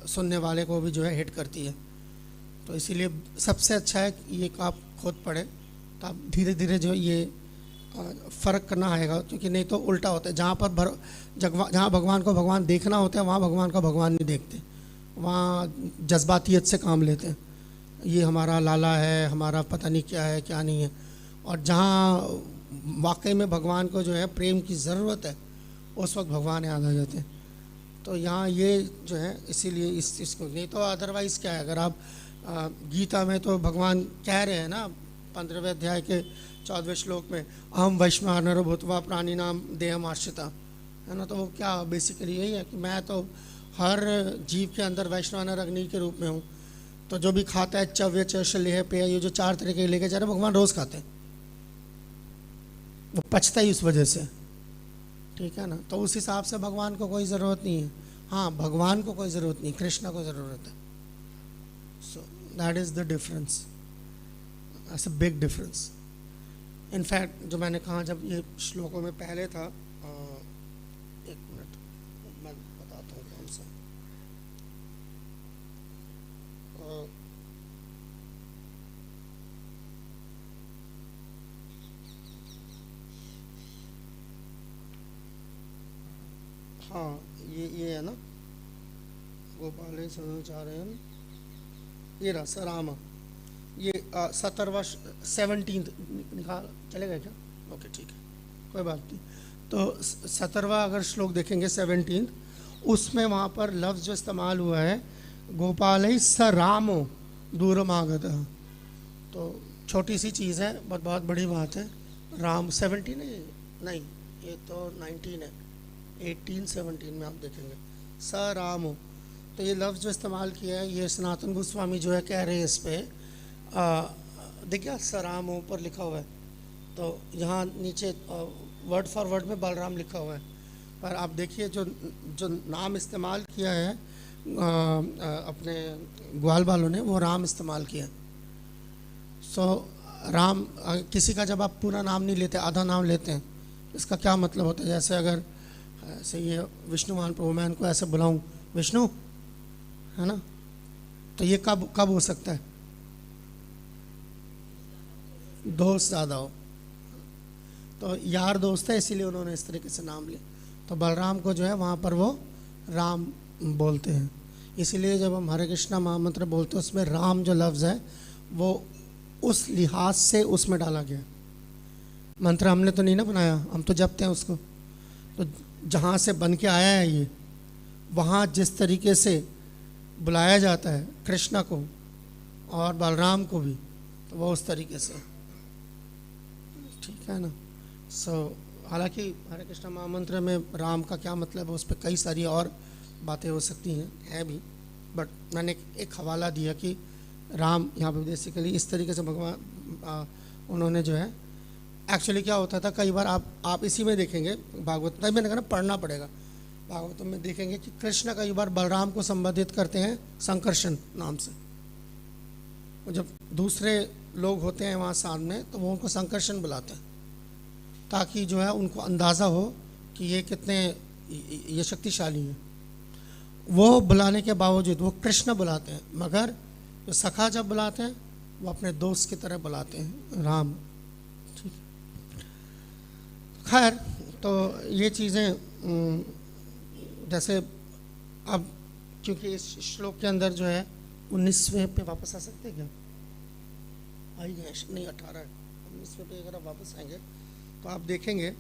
सुनने वाले को भी जो है हिट करती है। तो इसीलिए सबसे अच्छा है कि ये आप खुद पढ़ें, तो आप धीरे धीरे जो ये फ़र्क करना आएगा। क्योंकि नहीं तो उल्टा होता है, जहाँ भगवान को भगवान देखना होता है वहाँ भगवान को भगवान नहीं देखते, वहाँ जज्बातियत से काम लेते हैं, ये हमारा लाला है, हमारा पता नहीं क्या है क्या नहीं है। और जहाँ वाकई में भगवान को जो है प्रेम की ज़रूरत है उस वक्त भगवान याद आ जाते हैं। तो यहाँ ये जो है इसीलिए इसको, नहीं तो अदरवाइज़ क्या है, अगर आप गीता में तो भगवान कह रहे हैं ना 15वें अध्याय के 14वें श्लोक में, अहम वैश्वानरो भूत्वा प्राणी नाम देहम आश्रिता, है ना। तो वो क्या बेसिकली यही है कि मैं तो हर जीव के अंदर वैश्वानर अग्नि के रूप में हूँ। तो जो भी खाता है चव्य चौशल्य पेय, ये जो 4 तरीके लेके जा रहे भगवान रोज़ खाते हैं, वो पचता ही उस वजह से, ठीक है ना। तो उस हिसाब से भगवान को कोई ज़रूरत नहीं है। हाँ, भगवान को कोई ज़रूरत नहीं, कृष्ण को ज़रूरत है। So that is the difference, that's a big difference. In fact जो मैंने कहा जब ये श्लोकों में पहले था, एक मिनट मैं बताता हूँ कौन सा, हाँ, ये है ना, गोपाल समाचार्यन, ये रहा सराम। ये 17वां 17th निकाल चलेगा क्या? ओके ठीक है, कोई बात नहीं। तो 17वां अगर श्लोक देखेंगे 17, उसमें वहाँ पर लफ्ज़ जो इस्तेमाल हुआ है गोपाल स रामो दूरमागत। तो छोटी सी चीज़ है, बहुत बहुत बड़ी बात है। राम 17 है, नहीं ये तो 19 है, 18 17 में आप देखेंगे स रामो। तो ये लफ्ज़ जो इस्तेमाल किया है, ये सनातन गोस्वामी जो है कह रहे हैं इस पर। देखिए स रामो पर लिखा हुआ है, तो यहाँ नीचे वर्ड फॉर वर्ड में बलराम लिखा हुआ है, पर आप देखिए जो जो नाम इस्तेमाल किया है अपने ग्वाल वालों ने, वो राम इस्तेमाल किया। सो राम, किसी का जब आप पूरा नाम नहीं लेते, आधा नाम लेते हैं, इसका क्या मतलब होता है? जैसे अगर ऐसे ये विष्णुमान प्रभु, मैं इनको ऐसे बुलाऊं विष्णु, है ना, तो ये कब कब हो सकता है? दोस्त ज़्यादा हो, तो यार दोस्त है, इसीलिए उन्होंने इस तरीके से नाम लिया। तो बलराम को जो है वहाँ पर वो राम बोलते हैं। इसीलिए जब हम हरे कृष्णा महामंत्र बोलते हैं, उसमें राम जो लफ्ज़ है वो उस लिहाज से उसमें डाला गया। मंत्र हमने तो नहीं ना बनाया, हम तो जपते हैं उसको। तो जहाँ से बन के आया है ये, वहाँ जिस तरीके से बुलाया जाता है कृष्णा को और बलराम को भी, तो वो उस तरीके से, ठीक है ना। हालांकि हरे कृष्ण महामंत्र में राम का क्या मतलब है, उस पर कई सारी और बातें हो सकती हैं भी, बट मैंने एक हवाला दिया कि राम यहाँ पे बेसिकली इस तरीके से भगवान उन्होंने जो है, एक्चुअली क्या होता था कई बार आप इसी में देखेंगे भागवत, तभी मैंने कहा ना पढ़ना पड़ेगा। भागवत में देखेंगे कि कृष्ण कई बार बलराम को संबोधित करते हैं संकर्षण नाम से। जब दूसरे लोग होते हैं वहाँ सामने, तो वो उनको संकर्षण बुलाते हैं, ताकि जो है उनको अंदाज़ा हो कि ये कितने ये शक्तिशाली हैं। वो बुलाने के बावजूद वो कृष्ण बुलाते हैं, मगर जो सखा जब बुलाते हैं वो अपने दोस्त की तरह बुलाते हैं, राम। ठीक, खैर, तो ये चीज़ें जैसे अब क्योंकि इस श्लोक के अंदर जो है 19वें पे वापस आ सकते हैं क्या? आई गए नहीं, 18 है, 19वें पे अगर आप वापस आएंगे तो आप देखेंगे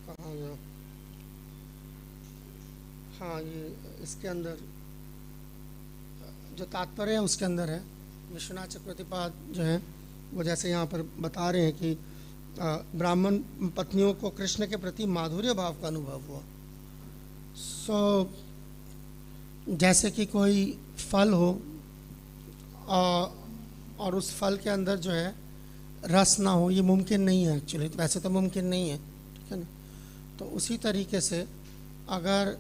कहाँ गया? हाँ, ये इसके अंदर जो तात्पर्य है उसके अंदर है। विश्वनाथ चक्रवर्तीपाद जो है वो जैसे यहाँ पर बता रहे हैं कि ब्राह्मण पत्नियों को कृष्ण के प्रति माधुर्य भाव का अनुभव हुआ। जैसे कि कोई फल हो और उस फल के अंदर जो है रस ना हो, ये मुमकिन नहीं है एक्चुअली, वैसे तो मुमकिन नहीं है, ठीक है ना। तो उसी तरीके से अगर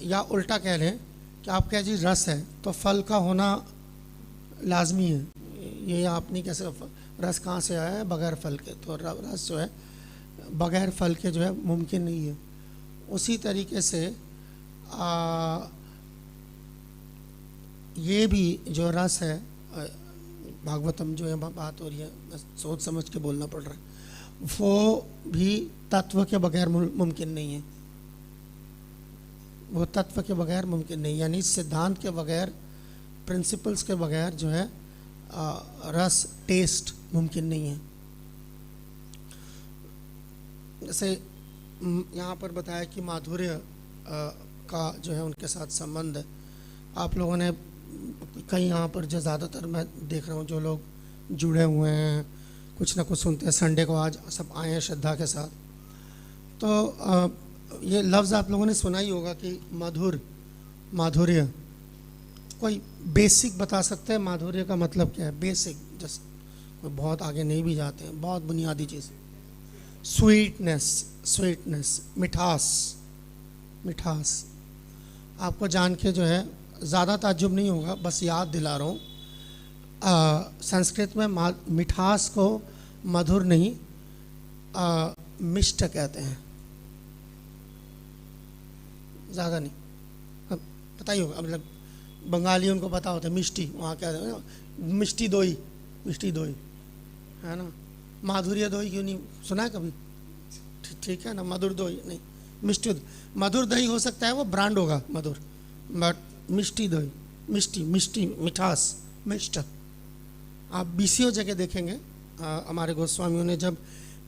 या उल्टा कह लें कि आप कह जी रस है, तो फल का होना लाजमी है। ये आप नहीं कह सकते रस कहाँ से आया है बगैर फल के, तो रस जो है बगैर फल के जो है मुमकिन नहीं है। उसी तरीके से ये भी जो रस है, भागवतम जो है बात हो रही है, सोच समझ के बोलना पड़ रहा है, वो भी तत्व के बगैर मुमकिन नहीं है। वो तत्व के बगैर मुमकिन नहीं, यानी सिद्धांत के बगैर, प्रिंसिपल्स के बगैर जो है रस टेस्ट मुमकिन नहीं है। जैसे यहाँ पर बताया कि माधुर्य का जो है उनके साथ संबंध है। आप लोगों ने कहीं यहाँ पर जो ज़्यादातर मैं देख रहा हूँ जो लोग जुड़े हुए हैं, कुछ ना कुछ सुनते हैं, संडे को आज सब आए हैं श्रद्धा के साथ। तो ये लफ्ज़ आप लोगों ने सुना ही होगा कि मधुर, माधुर्य। कोई बेसिक बता सकते हैं माधुर्य का मतलब क्या है? बेसिक, जस्ट बहुत आगे नहीं भी जाते हैं, बहुत बुनियादी चीज़। स्वीटनेस, स्वीटनेस, मिठास, मिठास। आपको जान के जो है ज़्यादा ताज्जुब नहीं होगा, बस याद दिला रहा हूँ। संस्कृत में मिठास को मधुर नहीं मिष्ट कहते हैं, ज़्यादा नहीं। अब पता ही होगा, मतलब बंगाली उनको पता होता है मिष्टी, वहाँ क्या है मिष्टी दोई, मिष्टी दोई, है ना। माधुर्य दही क्यों नहीं सुना है कभी? ठीक है ना, मधुर दही नहीं, मिष्टी। मधुर दही हो सकता है वो ब्रांड होगा मधुर, बट मिष्टी दही, मिष्टी मिष्टी मिठास मिष्ट। आप बीसीओ जगह देखेंगे हमारे गोस्वामियों ने जब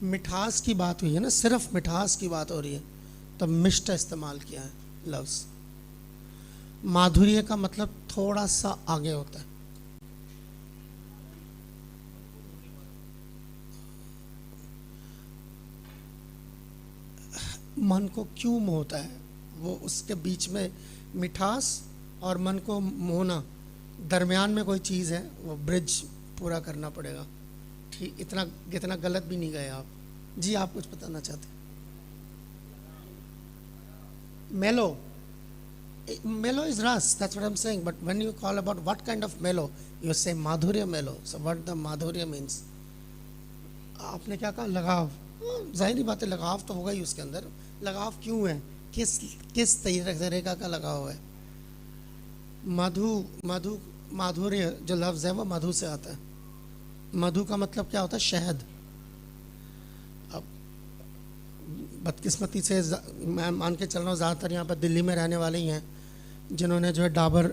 मिठास की बात हुई है ना, सिर्फ मिठास की बात हो रही है, तब मिष्ट इस्तेमाल किया है लफ्ज़। माधुर्य का मतलब थोड़ा सा आगे होता है। मन को क्यों मोहता है वो, उसके बीच में मिठास और मन को मोहना, दरमियान में कोई चीज़ है, वो ब्रिज पूरा करना पड़ेगा। ठीक, इतना गलत भी नहीं गए आप जी। आप कुछ बताना चाहते हैं? मेलो, mellow is ras, that's what I'm saying, but when you call about what kind of mellow, you say madhurya mellow. So what the madhurya means? आपने क्या कहा? लगाव। जाहिर बात है, लगाव तो होगा ही उसके अंदर। लगाव क्यों है? किस तरीका का लगाव है? माधुर्य जो लफ्ज़ है वो मधु से आता है। मधु का मतलब क्या होता है? शहद। अब बदकिस्मती से मैं मान के चल रहा हूँ ज़्यादातर यहाँ पर दिल्ली में रहने वाले ही हैं जिन्होंने जो है डाबर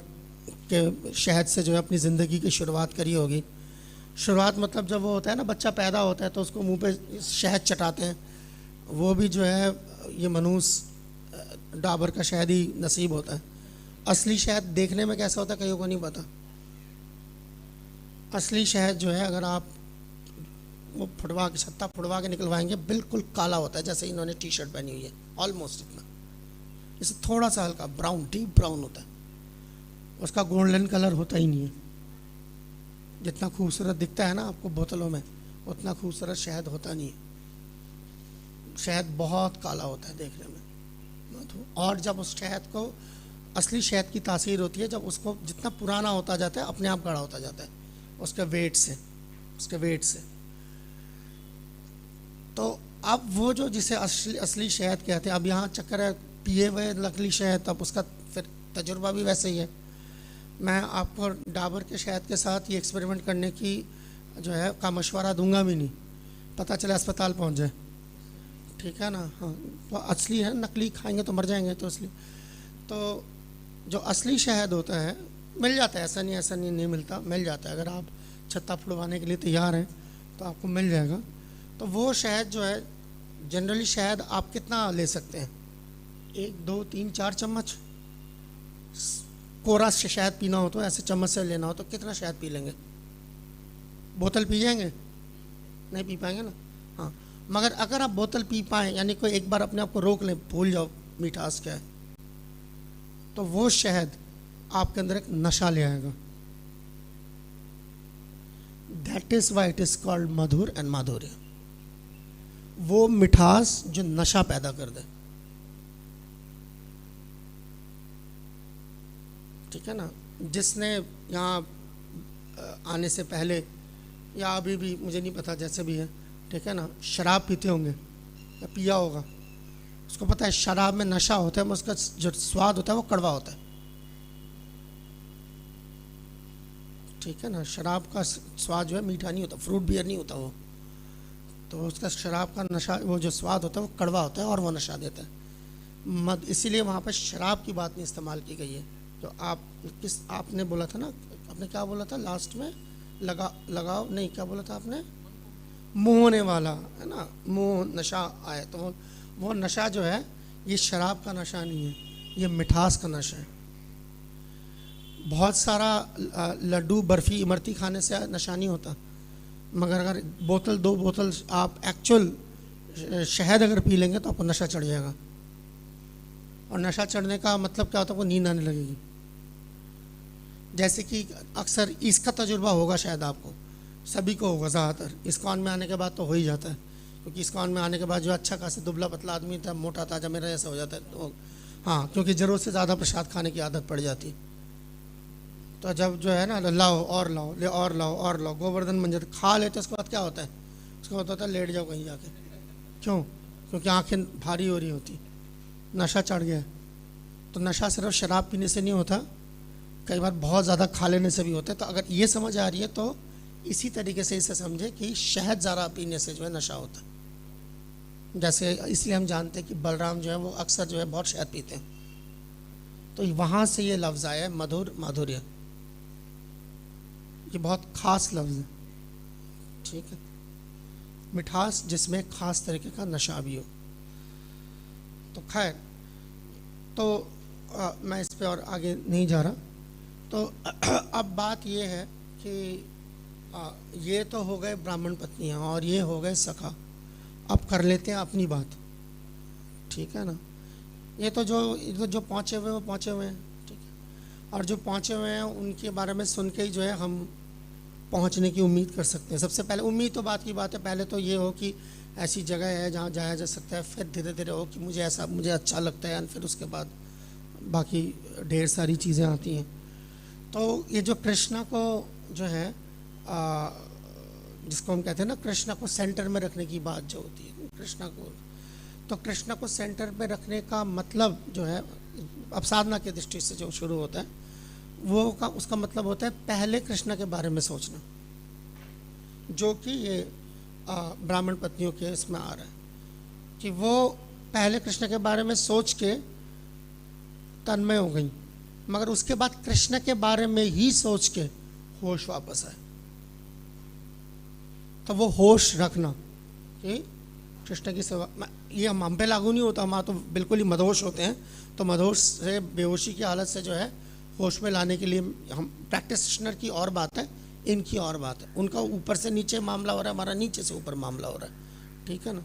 के शहद से जो है अपनी ज़िंदगी की शुरुआत करी होगी। शुरुआत मतलब जब वो होता है ना, बच्चा पैदा होता है तो उसको मुंह पे शहद चटाते हैं, वो भी जो है ये मनूस डाबर का शहद ही नसीब होता है। असली शहद देखने में कैसा होता है कईयों को नहीं पता। असली शहद जो है अगर आप वो फुटवा के छत्ता फुटवा के निकलवाएंगे बिल्कुल काला होता है, जैसे इन्होंने टी शर्ट पहनी हुई है, ऑलमोस्ट इतना। इससे थोड़ा सा हल्का ब्राउन, डीप ब्राउन होता है, उसका गोल्डन कलर होता ही नहीं है। जितना खूबसूरत दिखता है ना आपको बोतलों में, उतना खूबसूरत शहद होता नहीं है। शहद बहुत काला होता है देखने में। और जब उस शहद को, असली शहद की तासीर होती है जब उसको जितना पुराना होता जाता है अपने आप गाढ़ा होता जाता है उसके वेट से। तो अब वो जो जिसे असली शहद कहते हैं, अब यहाँ चक्कर है पिए हुए नकली शहद, अब उसका फिर तजुर्बा भी वैसे ही है। मैं आपको डाबर के शहद के साथ ये एक्सपेरिमेंट करने की जो है का मशवरा दूंगा भी नहीं, पता चले अस्पताल पहुँच जाए, ठीक है ना। हाँ, तो असली है, नकली खाएंगे तो मर जाएंगे। तो असली, तो जो असली शहद होता है मिल जाता है, ऐसा नहीं मिलता, मिल जाता है। अगर आप छत्ता फुड़वाने के लिए तैयार हैं तो आपको मिल जाएगा। तो वो शहद जो है, जनरली शहद आप कितना ले सकते हैं? 1 2 3 4 चम्मच। कोरा शहद पीना हो तो ऐसे चम्मच से लेना हो तो कितना शहद पी लेंगे? बोतल पी जाएंगे? नहीं पी पाएंगे ना। हाँ, मगर अगर आप बोतल पी पाएँ, यानी कोई एक बार अपने आप को रोक लें, भूल जाओ मिठास क्या है, तो वो शहद आपके अंदर एक नशा ले आएगा। That is why it is called Madhur and माधुर्य। वो मिठास जो नशा पैदा कर दे, ठीक है ना। जिसने यहाँ आने से पहले या अभी भी, मुझे नहीं पता, जैसे भी है, ठीक है ना, शराब पीते होंगे या पिया होगा, उसको पता है शराब में नशा होता है, में उसका जो स्वाद होता है वो कड़वा होता है, ठीक है ना। शराब का स्वाद जो है मीठा नहीं होता, फ्रूट बियर नहीं होता वो, तो उसका शराब का नशा, वो जो स्वाद होता है वो कड़वा होता है और वो नशा देता है। इसीलिए वहाँ पर शराब की बात नहीं इस्तेमाल की गई है। तो आपने बोला था ना, आपने क्या बोला था लास्ट में? लगाओ नहीं, क्या बोला था आपने? मोहने वाला, है ना, मोह, नशा आए। तो वो नशा जो है ये शराब का नशा नहीं है, ये मिठास का नशा है। बहुत सारा लड्डू बर्फ़ी इमरती खाने से नशा नहीं होता, मगर अगर बोतल 2 बोतल आप एक्चुअल शहद अगर पी लेंगे तो आपको नशा चढ़ जाएगा। और नशा चढ़ने का मतलब क्या होता है? आपको नींद आने लगेगी। जैसे कि अक्सर इसका तजुर्बा होगा शायद आपको, सभी को होगा ज़्यादातर। इस्कॉन में आने के बाद तो हो ही जाता है, क्योंकि इस्कॉन में आने के बाद जो अच्छा खासा दुबला पतला आदमी था, मोटा ताजा मेरा जैसा हो जाता है, तो हाँ, क्योंकि ज़रूरत से ज़्यादा प्रसाद खाने की आदत पड़ जाती। तो जब जो है ना, लाओ और लाओ, ले और लाओ और लाओ, गोवर्धन मंजर खा लेते, उसके बाद क्या होता है? उसके बाद होता है लेट जाओ कहीं जाके। क्यों? क्योंकि आँखें भारी हो रही होती, नशा चढ़ गया। तो नशा सिर्फ शराब पीने से नहीं होता, कई बार बहुत ज़्यादा खा लेने से भी होता है। तो अगर ये समझ आ रही है तो इसी तरीके से इसे समझे कि शहद ज़रा पीने से जो है नशा होता है। जैसे इसलिए हम जानते हैं कि बलराम जो है वो अक्सर जो है बहुत शहद पीते हैं। तो वहाँ से ये लफ्ज़ आया है मधुर, माधुर्य। ये बहुत ख़ास लफ्ज़ है, ठीक है। मिठास जिसमें ख़ास तरीके का नशा भी हो। तो खैर, तो मैं इस पे और आगे नहीं जा रहा। तो अब बात ये है कि ये तो हो गए ब्राह्मण पत्नियाँ और ये हो गए सखा। अब कर लेते हैं अपनी बात, ठीक है ना। ये तो जो पहुँचे हुए वो पहुँचे हुए हैं, ठीक है। और जो पहुँचे हुए हैं उनके बारे में सुन के ही जो है हम पहुँचने की उम्मीद कर सकते हैं। सबसे पहले उम्मीद तो बात की बात है, पहले तो ये हो कि ऐसी जगह है जहाँ जाया जा सकता है, फिर धीरे धीरे हो कि मुझे अच्छा लगता है, फिर उसके बाद बाकी ढेर सारी चीज़ें आती हैं। तो ये जो कृष्णा को जो है जिसको हम कहते हैं ना, कृष्णा को सेंटर में रखने की बात जो होती है, कृष्णा को सेंटर में रखने का मतलब जो है, अब साधना की दृष्टि से जो शुरू होता है उसका मतलब होता है पहले कृष्णा के बारे में सोचना, जो कि ये ब्राह्मण पत्नियों के इसमें आ रहा है कि वो पहले कृष्ण के बारे में सोच के तन्मय हो गई, मगर उसके बाद कृष्ण के बारे में ही सोच के होश वापस आए। तो वो होश रखना कि कृष्ण की सेवा, ये हम पे लागू नहीं होता, हम तो बिल्कुल ही मदहोश होते हैं। तो मदहोश से, बेहोशी की हालत से जो है होश में लाने के लिए हम प्रैक्टिशनर की और बात है, इनकी और बात है। उनका ऊपर से नीचे मामला हो रहा है, हमारा नीचे से ऊपर मामला हो रहा है, ठीक है ना।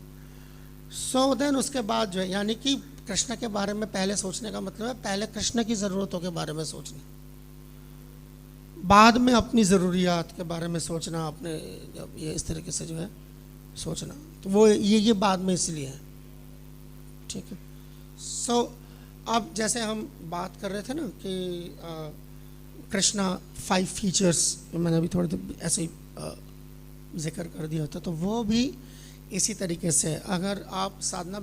सो देन उसके बाद जो है, यानी कि कृष्ण के बारे में पहले सोचने का मतलब है पहले कृष्ण की ज़रूरतों के बारे में सोचना, बाद में अपनी ज़रूरियात के बारे में सोचना, अपने ये इस तरीके से जो है सोचना। तो वो ये बाद में इसलिए है, ठीक है। सो अब जैसे हम बात कर रहे थे ना कि कृष्णा 5 फीचर्स, मैंने अभी थोड़ी देर ऐसे ही जिक्र कर दिया था, तो वो भी इसी तरीके से, अगर आप साधना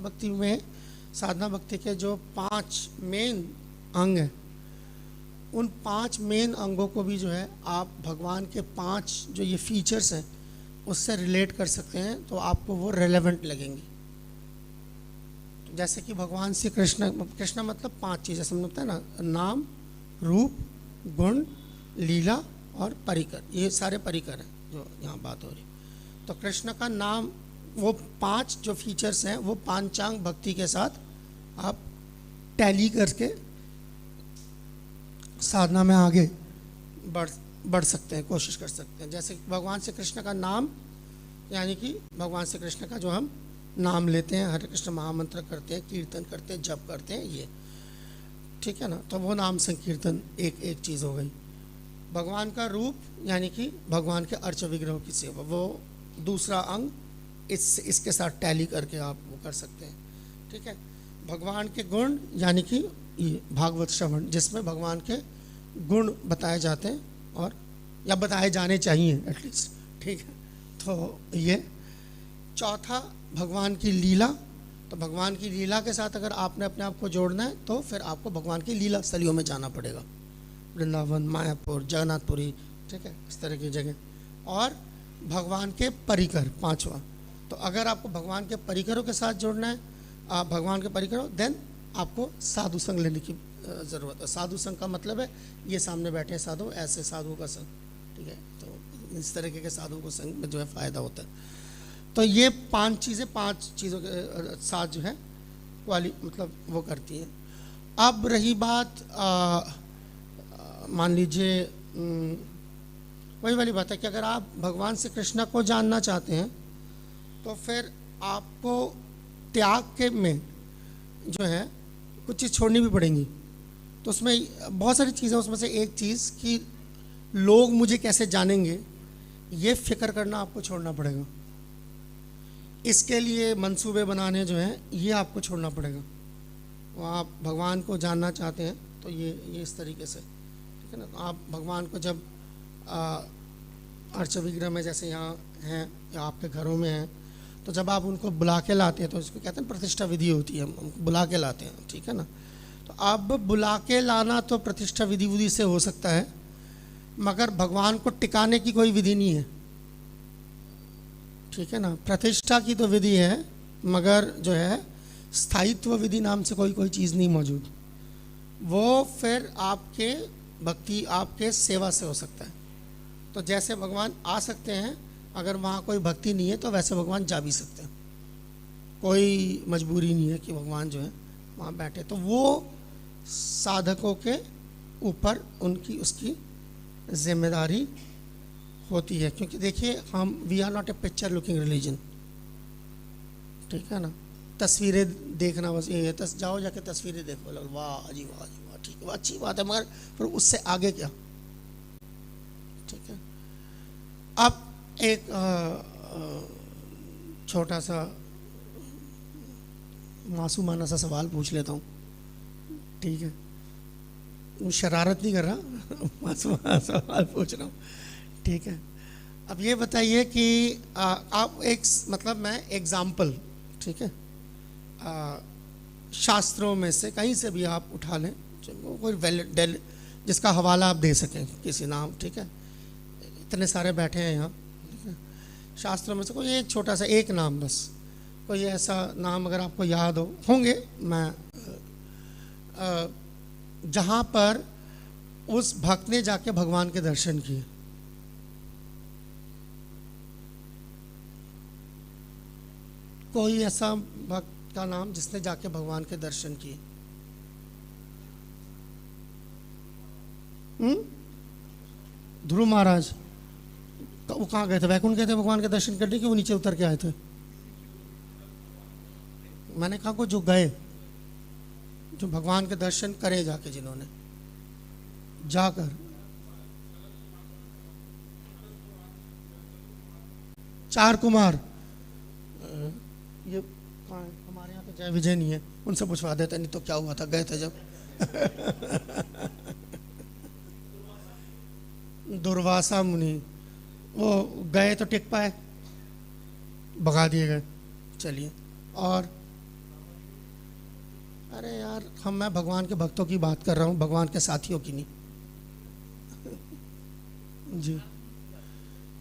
भक्ति के जो 5 मेन अंग हैं, उन 5 मेन अंगों को भी जो है आप भगवान के 5 जो ये फीचर्स हैं उससे रिलेट कर सकते हैं, तो आपको वो रेलेवेंट लगेंगी। जैसे कि भगवान श्री कृष्ण मतलब 5 चीज़ें समझते हैं ना, नाम, रूप, गुण, लीला और परिकर। ये सारे परिकर हैं जो यहाँ बात हो रही। तो कृष्ण का नाम, वो 5 जो फीचर्स हैं वो पांचांग भक्ति के साथ आप टैली करके साधना में आगे बढ़ सकते हैं, कोशिश कर सकते हैं। जैसे भगवान श्री कृष्ण का नाम, यानी कि भगवान श्री कृष्ण का जो हम नाम लेते हैं, हरे कृष्ण महामंत्र करते हैं, कीर्तन करते हैं, जप करते हैं, ये ठीक है ना। तो वो नाम संकीर्तन एक चीज़ हो गई। भगवान का रूप, यानी कि भगवान के अर्च विग्रह की सेवा, वो दूसरा अंग, इसके साथ टैली करके आप वो कर सकते हैं, ठीक है। भगवान के गुण, यानी कि ये भागवत श्रवण, जिसमें भगवान के गुण बताए जाते हैं और या बताए जाने चाहिए एटलीस्ट, ठीक है। तो ये चौथा भगवान की लीला। तो भगवान की लीला के साथ अगर आपने अपने आप को जोड़ना है तो फिर आपको भगवान की लीला स्थलियों में जाना पड़ेगा, वृंदावन, मायापुर, जगन्नाथपुरी, ठीक है, इस तरह की जगह। और भगवान के परिकर 5वां। तो अगर आपको भगवान के परिकरों के साथ जोड़ना है, भगवान के परिकरों, देन आपको साधु संग लेने की ज़रूरत है। साधु संग का मतलब है ये सामने बैठे साधु, ऐसे साधु का संग, ठीक है। तो इस तरीके के साधु को संग में जो है फ़ायदा होता है। तो ये 5 चीज़ों के साथ जो है मतलब वो करती हैं। अब रही बात, मान लीजिए वही वाली बात है कि अगर आप भगवान श्री कृष्ण को जानना चाहते हैं तो फिर आपको त्याग के में जो है कुछ चीज़ छोड़नी भी पड़ेंगी। तो उसमें बहुत सारी चीज़ें, उसमें से एक चीज़ कि लोग मुझे कैसे जानेंगे, ये फिक्र करना आपको छोड़ना पड़ेगा। इसके लिए मंसूबे बनाने जो हैं ये आपको छोड़ना पड़ेगा। वो आप भगवान को जानना चाहते हैं तो ये इस तरीके से, ठीक है ना। आप भगवान को जब अर्च विग्रह में जैसे यहाँ हैं या आपके घरों में हैं, तो जब आप उनको बुला के लाते हैं तो इसको कहते हैं प्रतिष्ठा विधि होती है, हम बुला के लाते हैं, ठीक है ना। तो अब बुला के लाना तो प्रतिष्ठा विधि से हो सकता है, मगर भगवान को टिकाने की कोई विधि नहीं है। ठीक है ना। प्रतिष्ठा की तो विधि है, मगर जो है स्थायित्व विधि नाम से कोई कोई चीज़ नहीं मौजूद। वो फिर आपके भक्ति, आपके सेवा से हो सकता है। तो जैसे भगवान आ सकते हैं, अगर वहाँ कोई भक्ति नहीं है तो वैसे भगवान जा भी सकते हैं। कोई मजबूरी नहीं है कि भगवान जो है वहाँ बैठे। तो वो साधकों के ऊपर उनकी उसकी जिम्मेदारी होती है। क्योंकि देखिए, हम we are not a picture looking religion, ठीक है ना। तस्वीरें देखना बस ये है, जाओ जाके तस्वीरें देखो, वाह जी वाह जी वाह, ठीक है, अच्छी बात है, मगर फिर उससे आगे क्या, ठीक है। अब एक छोटा सा मासूमाना सा सवाल पूछ लेता हूँ, ठीक है, शरारत नहीं कर रहा मासूमाना सवाल पूछ रहा हूँ, ठीक है। अब ये बताइए कि आप एक, मतलब मैं एग्जाम्पल, ठीक है, शास्त्रों में से कहीं से भी आप उठा लें, कोई वैलिड जिसका हवाला आप दे सकें किसी नाम, ठीक है। इतने सारे बैठे हैं यहाँ, ठीक है। शास्त्रों में से कोई एक छोटा सा एक नाम, बस कोई ऐसा नाम अगर आपको याद होंगे, मैं जहाँ पर उस भक्त ने जाके भगवान के दर्शन किए। कोई ऐसा भक्त का नाम जिसने जाके भगवान के दर्शन किए। ध्रुव महाराज वो कहाँ गए थे? वैकुंठ गए थे भगवान के दर्शन करने, कि वो नीचे उतर के आए थे? मैंने कहा को जो गए, जो भगवान के दर्शन करे जाके, जिन्होंने जाकर, चार कुमार, ये कहाँ है? हमारे यहाँ तो जय विजय नहीं है, उनसे पूछवा देते, नहीं तो क्या हुआ था, गए थे जब दुर्वासा मुनि, वो गए तो टिक पाए, भगा दिए गए। चलिए, और अरे यार, मैं भगवान के भक्तों की बात कर रहा हूँ, भगवान के साथियों की नहीं जी।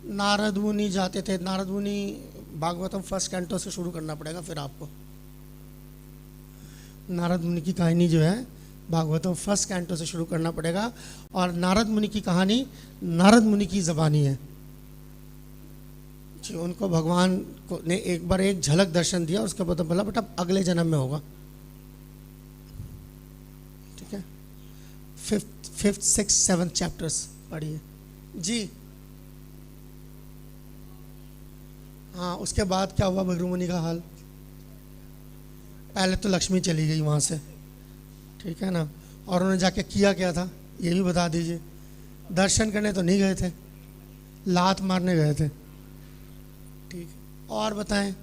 नारद मुनि जाते थे। नारद मुनि, भागवतम फर्स्ट कैंटो से शुरू करना पड़ेगा फिर आपको। नारद मुनि की कहानी जो है भागवतम फर्स्ट कैंटो से शुरू करना पड़ेगा। और नारद मुनि की कहानी नारद मुनि की ज़बानी है जी। उनको भगवान को ने एक बार एक झलक दर्शन दिया, उसके बाद बोला बेटा अगले जन्म में होगा, ठीक है। फिफ्थ सिक्स सेवन्थ चैप्टर्स पढ़िए जी। हाँ, उसके बाद क्या हुआ भृगु मुनि का हाल? पहले तो लक्ष्मी चली गई वहाँ से, ठीक है ना। और उन्होंने जाके किया क्या था, ये भी बता दीजिए। दर्शन करने तो नहीं गए थे, लात मारने गए थे, ठीक। और बताएं,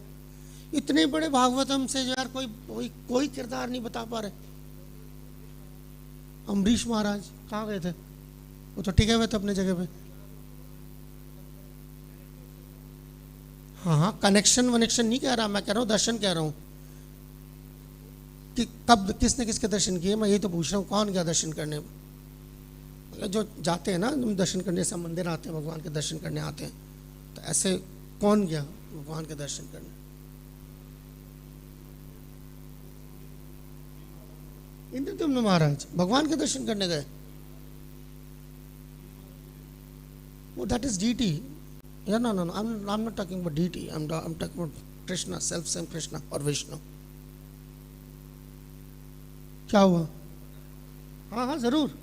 इतने बड़े भागवतम से जो यार कोई किरदार नहीं बता पा रहे। अम्बरीश महाराज कहाँ गए थे? वो तो टिके हुए थे अपने जगह पे। हाँ, कनेक्शन वनेक्शन नहीं कह रहा, मैं कह रहा हूँ दर्शन कह रहा हूँ कि कब किसने किसके दर्शन किए, मैं यही तो पूछ रहा हूँ। कौन गया दर्शन करने? मतलब जो जाते हैं ना दर्शन करने, सब मंदिर आते हैं, भगवान के दर्शन करने आते हैं, तो ऐसे कौन गया भगवान के दर्शन करने? इंद्रद्युम्न महाराज भगवान के दर्शन करने गए। वो that is deity. Yeah, no. I'm not talking about deity. I'm talking about Krishna, self-same Krishna or Vishnu. क्या हुआ? हाँ जरूर।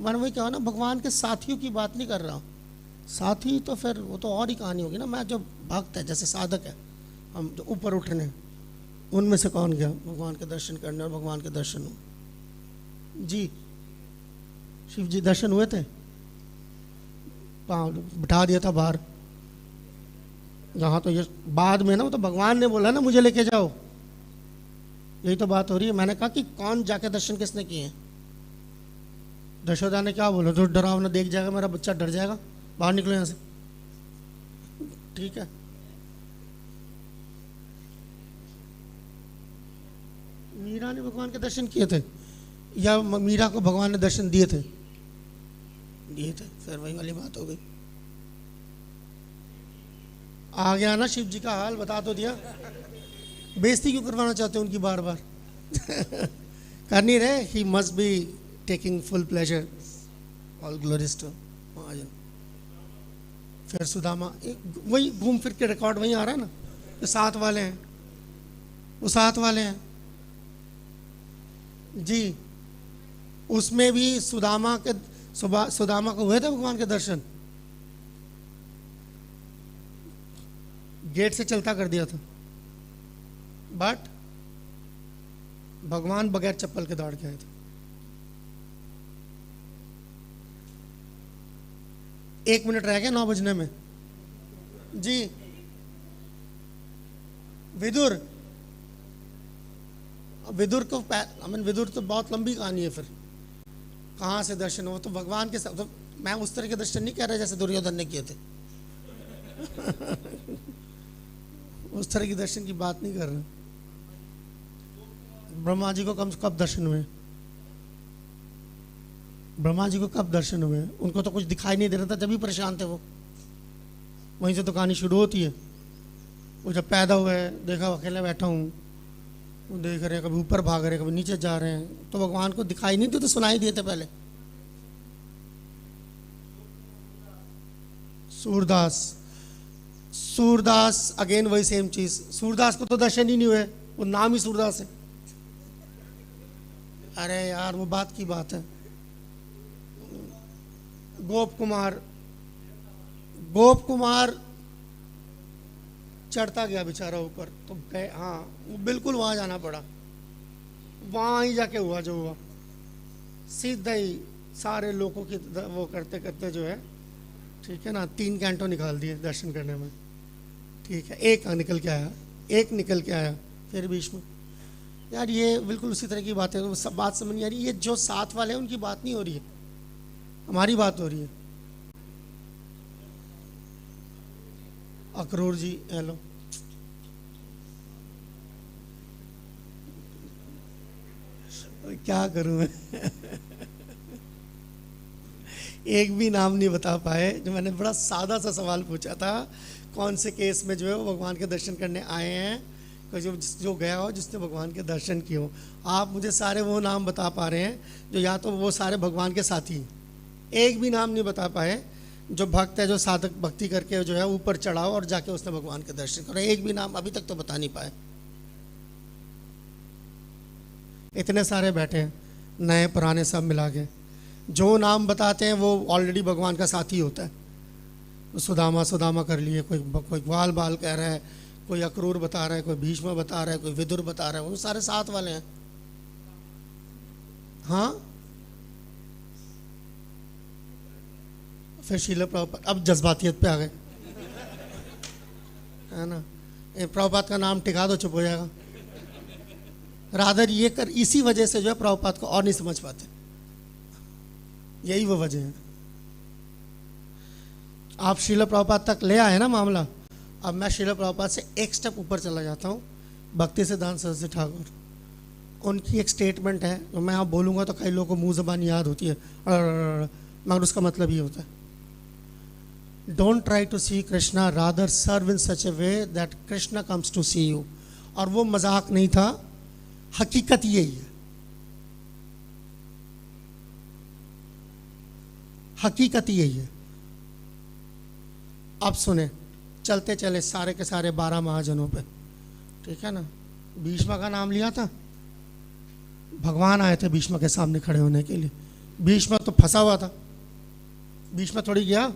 मैंने वही कहा ना, भगवान के साथियों की बात नहीं कर रहा। साथी तो फिर वो तो और ही कहानी होगी ना। मैं जो भक्त है, जैसे साधक है, हम जो ऊपर उठने, उनमें से कौन गया भगवान के दर्शन करने? और भगवान के दर्शन जी, शिव जी दर्शन हुए थे? बिठा दिया था बाहर। यहाँ तो ये बाद में ना, वो तो भगवान ने बोला ना मुझे लेके जाओ, यही तो बात हो रही है। मैंने कहा कि कौन जाके दर्शन किसने किए? यशोदा ने क्या बोला? तो डरावना देख जाएगा मेरा बच्चा, डर जाएगा, बाहर निकलो यहाँ से, ठीक है। मीरा ने भगवान के दर्शन किए थे, या मीरा को भगवान ने दर्शन दिए थे? ये थे, फिर वही वाली बात हो गई। आ गया ना शिव जी का हाल, बता तो दिया। बेइज्जती क्यों करवाना चाहते हो उनकी बार बार? कर नहीं रहे। He must be taking full pleasure, all glories to Mahajan. फिर सुदामा वही घूम फिर के रिकॉर्ड वही आ रहा है ना, कि साथ वाले हैं, वो साथ वाले हैं जी। उसमें भी सुदामा को हुए थे भगवान के दर्शन, गेट से चलता कर दिया था, बट भगवान बगैर चप्पल के दौड़ के आए थे। एक मिनट रह गया 9 बजने में जी। विदुर को विदुर तो बहुत लंबी कहानी है। फिर कहाँ से दर्शन हो? तो भगवान के साथ, तो मैं उस तरह के दर्शन नहीं कह रहा जैसे दुर्योधन ने किए थे। उस तरह की दर्शन की बात नहीं कर रहा। ब्रह्मा जी को कब दर्शन हुए? ब्रह्मा जी को कब दर्शन हुए? उनको तो कुछ दिखाई नहीं दे रहा था, जब भी परेशान थे वो। वहीं से तो कहानी शुरू होती है। वो जब पैदा हुए, देखा अकेले बैठा हूँ, वो देख रहे हैं, कभी ऊपर भाग रहे हैं, कभी नीचे जा रहे हैं, तो भगवान को दिखाई नहीं थे, तो सुनाई दिए थे पहले। सूरदास अगेन वही सेम चीज। सूरदास को तो दर्शन ही नहीं हुए, वो नाम ही सूरदास है। अरे यार, वो बात की बात है। गोप कुमार चढ़ता गया बेचारा ऊपर, तो गए, हाँ वो बिल्कुल वहां जाना पड़ा। वहां ही जाके हुआ जो हुआ, सीधा ही सारे लोगों की वो करते करते जो है, ठीक है ना, 3 घंटों निकाल दिए दर्शन करने में। ठीक है, एक निकल के आया फिर बीच में। यार ये बिल्कुल उसी तरह की बात है। तो सब बात समझ नहीं आ रही। ये जो साथ वाले हैं उनकी बात नहीं हो रही है, हमारी बात हो रही है। अक्रूर जी हेलो। क्या करूं मैं? एक भी नाम नहीं बता पाए। जो मैंने बड़ा सादा सा सवाल पूछा था, कौन से केस में जो है वो भगवान के दर्शन करने आए हैं, कोई जो गया हो, जिसने भगवान के दर्शन किए हो। आप मुझे सारे वो नाम बता पा रहे हैं जो या तो वो सारे भगवान के साथी हैं। एक भी नाम नहीं बता पाए जो भक्त है, जो साधक भक्ति करके जो है ऊपर चढ़ाओ और जाके उसने भगवान के दर्शन करे। एक भी नाम अभी तक तो बता नहीं पाए। इतने सारे बैठे हैं, नए पुराने सब मिला के। जो नाम बताते हैं वो ऑलरेडी भगवान का साथी होता है। सुदामा कर लिए, कोई बाल कह रहा है, कोई अक्रूर बता रहा है, कोई भीष्म बता रहा है, कोई विदुर बता रहा है, वो सारे साथ वाले हैं। हाँ, फिर शीला प्रभुपाद अब जज्बातियत पे आ गए, है ना। प्रभुपाद का नाम टिका दो, चुप हो जाएगा। रादर इसी वजह से जो है प्रभुपाद को और नहीं समझ पाते। यही वो वजह है। आप शीला प्रभुपाद तक ले आए ना मामला। अब मैं शीला प्रभुपाद से एक स्टेप ऊपर चला जाता हूँ। भक्ति सिद्धांत सरस्वती ठाकुर, उनकी एक स्टेटमेंट है जो मैं आप बोलूँगा तो कई लोगों को मुंह ज़बान याद होती है, मगर उसका मतलब ये होता है, don't try to see Krishna, rather serve in such a way that Krishna comes to see you. और वो मजाक नहीं था, हकीकत यही है। हकीकत यही है। अब सुने, चलते चले सारे के सारे 12 महाजनों पे, ठीक है ना। भीष्म का नाम लिया था, भगवान आए थे भीष्म के सामने खड़े होने के लिए। भीष्म तो फंसा हुआ था, भीष्म थोड़ी गया।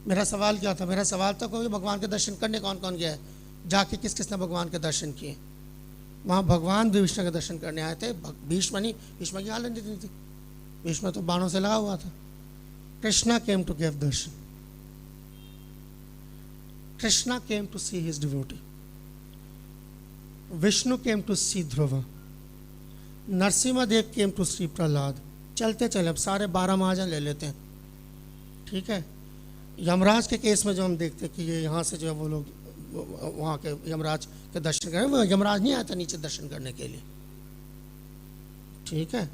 मेरा सवाल क्या था? मेरा सवाल था कोई भगवान के दर्शन करने कौन कौन गया है, जाके किस किसने भगवान के दर्शन किए। वहाँ भगवान भीष्म के दर्शन करने आए थे, भीष्म नहीं, भीष्म की हालत नहीं थी, भीष्म तो बाणों से लगा हुआ था। Krishna came to give darshan, Krishna came to see his devotee, Vishnu came to see Dhruv, Narasimha Dev came to see Prahlad. चलते चले, अब सारे 12 महाजन ले लेते हैं, ठीक है। यमराज के केस में जो हम देखते हैं कि ये यहाँ से जो है वो लोग वहाँ के यमराज के दर्शन करें, वो यमराज नहीं आया था नीचे दर्शन करने के लिए, ठीक है।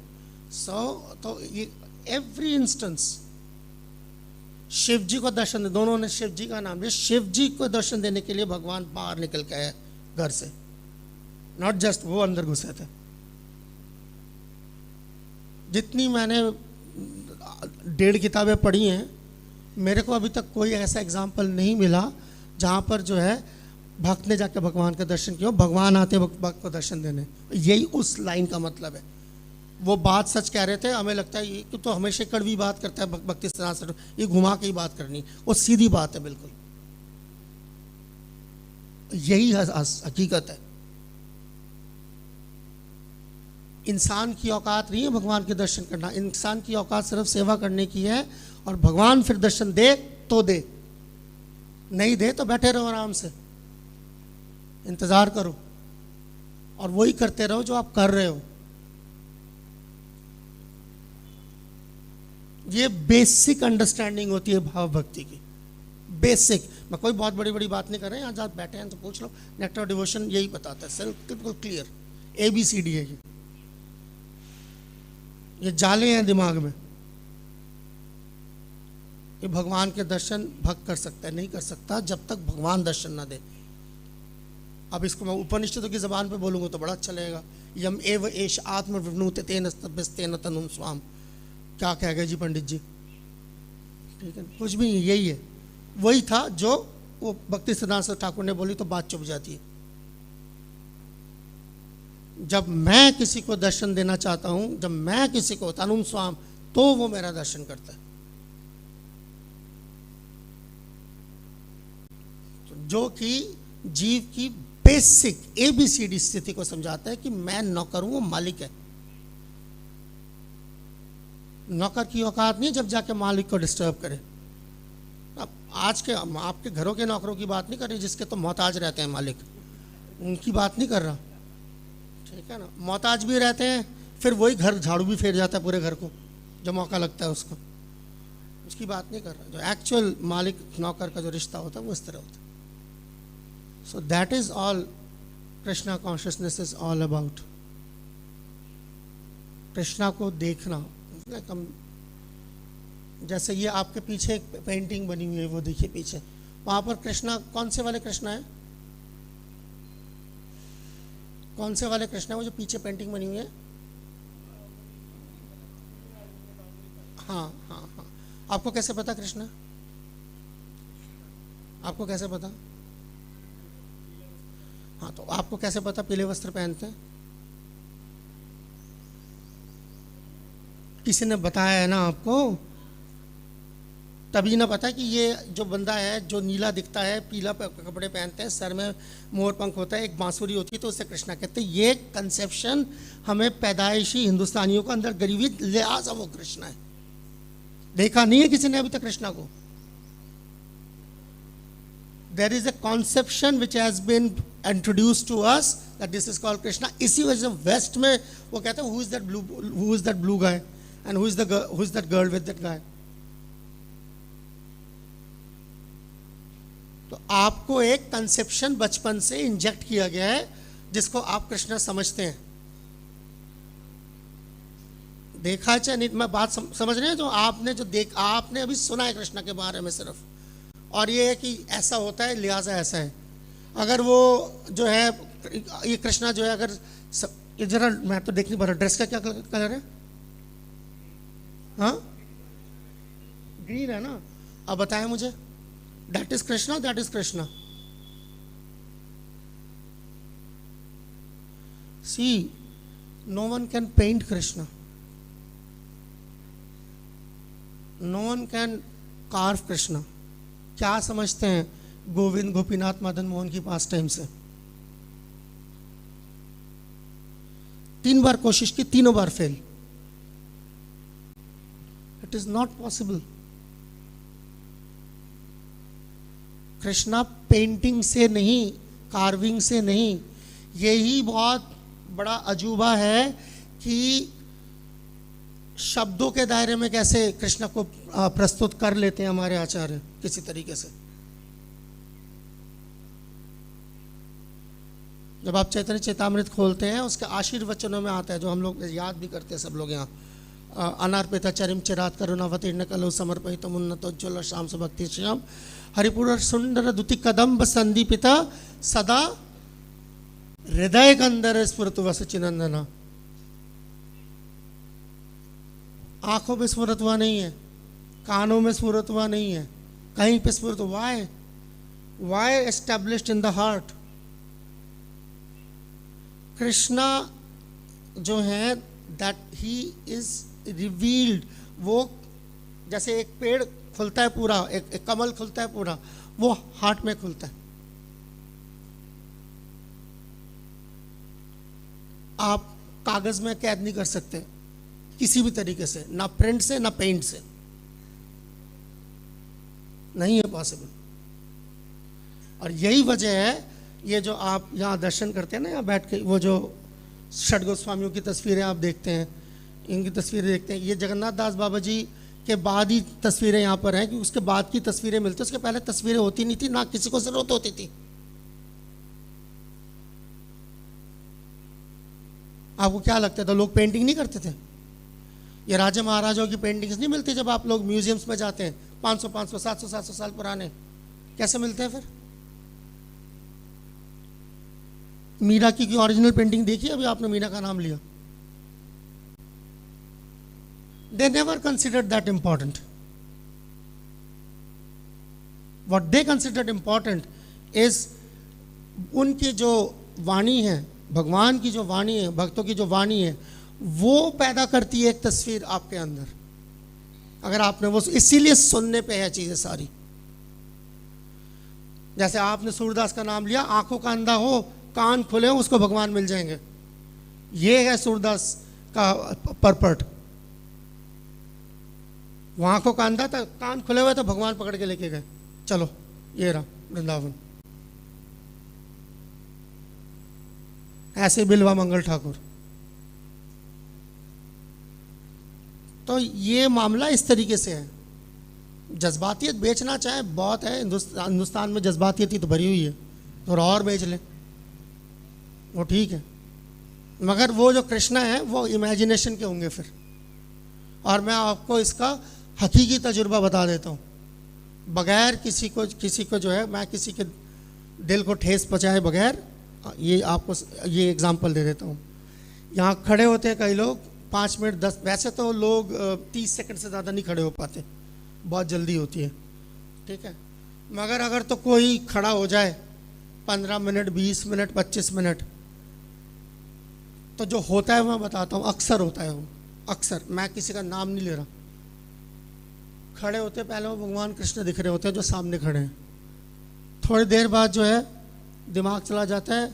तो ये एवरी इंस्टेंस। शिव जी को दर्शन दे, दोनों ने शिव जी का नाम लिया, शिव जी को दर्शन देने के लिए भगवान बाहर निकल के आए घर से, नॉट जस्ट वो अंदर घुसे थे। जितनी मैंने 1.5 किताबें पढ़ी हैं, मेरे को अभी तक कोई ऐसा एग्जाम्पल नहीं मिला जहाँ पर जो है भक्त ने जाके भगवान का दर्शन किया, भगवान आते भक्त को दर्शन देने। यही उस लाइन का मतलब है। वो बात सच कह रहे थे, हमें लगता है ये कि तो हमेशा कड़वी बात करता है भक्ति सिद्धांत, ये घुमा के ही बात करनी, वो सीधी बात है बिल्कुल, यही हकीकत है। इंसान की औकात नहीं है भगवान के दर्शन करना, इंसान की औकात सिर्फ सेवा करने की है। और भगवान फिर दर्शन दे तो दे, नहीं दे तो बैठे रहो आराम से, इंतजार करो और वही करते रहो जो आप कर रहे हो। ये बेसिक अंडरस्टैंडिंग होती है भाव भक्ति की, बेसिक। मैं कोई बहुत बड़ी बड़ी बात नहीं कर रहा, यहाँ जहाँ बैठे हैं तो पूछ लो, नेक्टर डिवोशन यही बताता है, सिर्फ बिल्कुल क्लियर ABCD है ये जाले हैं दिमाग में। ये भगवान के दर्शन भक्त कर सकता है, नहीं कर सकता जब तक भगवान दर्शन ना दे। अब इसको मैं उपनिषदों की जबान पे बोलूँगा तो बड़ा अच्छा लगेगा। यम एव एष आत्म विवनुते तेन स्तभ्यस्तेन तनुम स्वाम। क्या कह गए जी पंडित जी? ठीक है, कुछ भी नहीं, यही है, वही था जो वो भक्ति सिद्धांत ठाकुर ने बोली तो बात चुप जाती है। जब मैं किसी को दर्शन देना चाहता हूं, जब मैं किसी को तनुम स्वाम, तो वो मेरा दर्शन करता है। जो कि जीव की बेसिक ABCD स्थिति को समझाता है कि मैं नौकर हूं, वो मालिक है। नौकर की औकात नहीं जब जाके मालिक को डिस्टर्ब करे। अब आज के आपके घरों के नौकरों की बात नहीं कर रही, जिसके तो मोहताज रहते हैं मालिक, उनकी बात नहीं कर रहा, ठीक है ना। मोहताज भी रहते हैं, फिर वही घर झाड़ू भी फेर जाता है पूरे घर को जब मौका लगता है उसको, उसकी बात नहीं कर रहा। जो एक्चुअल मालिक नौकर का जो रिश्ता होता है वो इस तरह होता है। सो that is all Krishna consciousness is all about. Krishna को देखना, कम जैसे ये आपके पीछे एक पेंटिंग बनी हुई है, वो देखिए पीछे, वहां पर कृष्णा, कौन से वाले कृष्णा है, कौन से वाले कृष्णा है वो जो पीछे पेंटिंग बनी हुई है? हाँ हाँ हाँ, आपको कैसे पता कृष्णा? आपको कैसे पता? हाँ, तो आपको कैसे पता पीले वस्त्र पहनते हैं? किसी ने बताया है ना आपको, तभी ना पता कि ये जो बंदा है जो नीला दिखता है, पीला कपड़े पहनते हैं, सर में मोर पंख होता है, एक बांसुरी होती है, तो उसे कृष्णा कहते हैं। ये कंसेप्शन हमें पैदाइशी हिंदुस्तानियों को अंदर गरीबी, लिहाजा वो कृष्णा है। देखा नहीं है किसी ने अभी तक कृष्णा को। There is a conception which has been introduced to us that this is called Krishna. इसी वजह से वेस्ट में वो कहते हैं who is that blue guy and who is that girl with that guy. तो आपको एक कंसेप्शन बचपन से इंजेक्ट किया गया है जिसको आप कृष्णा समझते हैं। देखा है चाहे नहीं, मैं बात समझ रहे हैं? जो आपने अभी सुना है कृष्णा के बारे में सिर्फ, और ये है कि ऐसा होता है लिहाजा ऐसा है। अगर वो जो है ये कृष्णा जो है, अगर ये जरा मैं तो देख नहीं पा रहा, ड्रेस का क्या कलर है? हाँ, ग्रीन है ना। अब बताएं मुझे, that is Krishna, that is Krishna. See, no one can paint Krishna, no one can carve Krishna. क्या समझते हैं गोविंद, गोपीनाथ, मदन मोहन की पास टाइम से? 3 बार कोशिश की, तीनों बार fail. It is not possible. Krishna painting से नहीं, कार्विंग से नहीं। यही बहुत बड़ा अजूबा है कि शब्दों के दायरे में कैसे कृष्णा को प्रस्तुत कर लेते हैं हमारे आचार्य किसी तरीके से। जब आप चैतन्य चेतामृत खोलते हैं, उसके आशीर्वचनों में आता है, जो हम लोग याद भी करते हैं सब लोग यहाँ, अनार्पिता चरिम चिरात करुणावतीर्ण कलो समर्पित उन्नतोज्ज्वल श्याम सुभक्ति श्याम हरिपुर सुंदर दुति कदम्ब संदीपिता सदा हृदय कंदर स्फुरतु वसुचिनंदना। आंखों में स्फुरतवा नहीं है, कानों में स्फुरतवा नहीं है, कहीं पे स्फुरत। Why established in the heart. Krishna जो है दैट ही इज रिवील्ड, वो जैसे एक पेड़ खुलता है पूरा, एक कमल खुलता है पूरा, वो हार्ट में खुलता है। आप कागज में कैद नहीं कर सकते किसी भी तरीके से, ना प्रिंट से ना पेंट से, नहीं है पॉसिबल। और यही वजह है, ये जो आप यहाँ दर्शन करते हैं ना, यहाँ बैठ के वो जो षड गोस्वामियों की तस्वीरें आप देखते हैं, इनकी तस्वीरें देखते हैं, ये जगन्नाथ दास बाबा जी के बाद ही तस्वीरें यहाँ पर हैं, कि उसके बाद की तस्वीरें मिलती, उसके पहले तस्वीरें होती नहीं थी, ना किसी को जरूरत होती थी। आपको क्या लगता था लोग पेंटिंग नहीं करते थे? ये राजा महाराजाओं की पेंटिंग्स नहीं मिलती जब आप लोग म्यूजियम्स में जाते हैं, 500 700 साल पुराने, कैसे मिलते हैं फिर? मीरा की ओरिजिनल पेंटिंग देखी अभी आपने, मीरा का नाम लिया? They never considered that important. What they considered important is उनकी जो वाणी है, भगवान की जो वाणी है, भक्तों की जो वाणी है, वो पैदा करती है एक तस्वीर आपके अंदर। अगर आपने वो, इसीलिए सुनने पे है चीजें सारी। जैसे आपने सूरदास का नाम लिया, आंखों का अंधा हो, कान खुले हो, उसको भगवान मिल जाएंगे। ये है सूरदास का परपट। वो आंखों का अंधा था, कान खुले हुए तो भगवान पकड़ के लेके गए, चलो ये रहा वृंदावन। ऐसे बिल्वा मंगल ठाकुर। तो ये मामला इस तरीके से है। जज्बातियत बेचना चाहे बहुत है, हिंदुस्तान में जज्बातियत ही तो भरी हुई है, थोड़ा और बेच ले वो ठीक है, मगर वो जो कृष्णा है वो इमेजिनेशन के होंगे फिर। और मैं आपको इसका हकीकी तजुर्बा बता देता हूँ, बगैर किसी को जो है, मैं किसी के दिल को ठेस पहुँचाए बगैर, ये आपको ये एग्जांपल दे देता हूँ। यहाँ खड़े होते हैं कई लोग 5 मिनट 10, वैसे तो लोग 30 सेकंड से ज़्यादा नहीं खड़े हो पाते, बहुत जल्दी होती है, ठीक है। मगर अगर तो कोई खड़ा हो जाए 15 मिनट 20 मिनट 25 मिनट, तो जो होता है मैं बताता हूँ, अक्सर होता है वो, अक्सर, मैं किसी का नाम नहीं ले रहा। खड़े होते पहले वो भगवान कृष्ण दिख रहे होते हैं जो सामने खड़े हैं, थोड़ी देर बाद जो है दिमाग चला जाता है,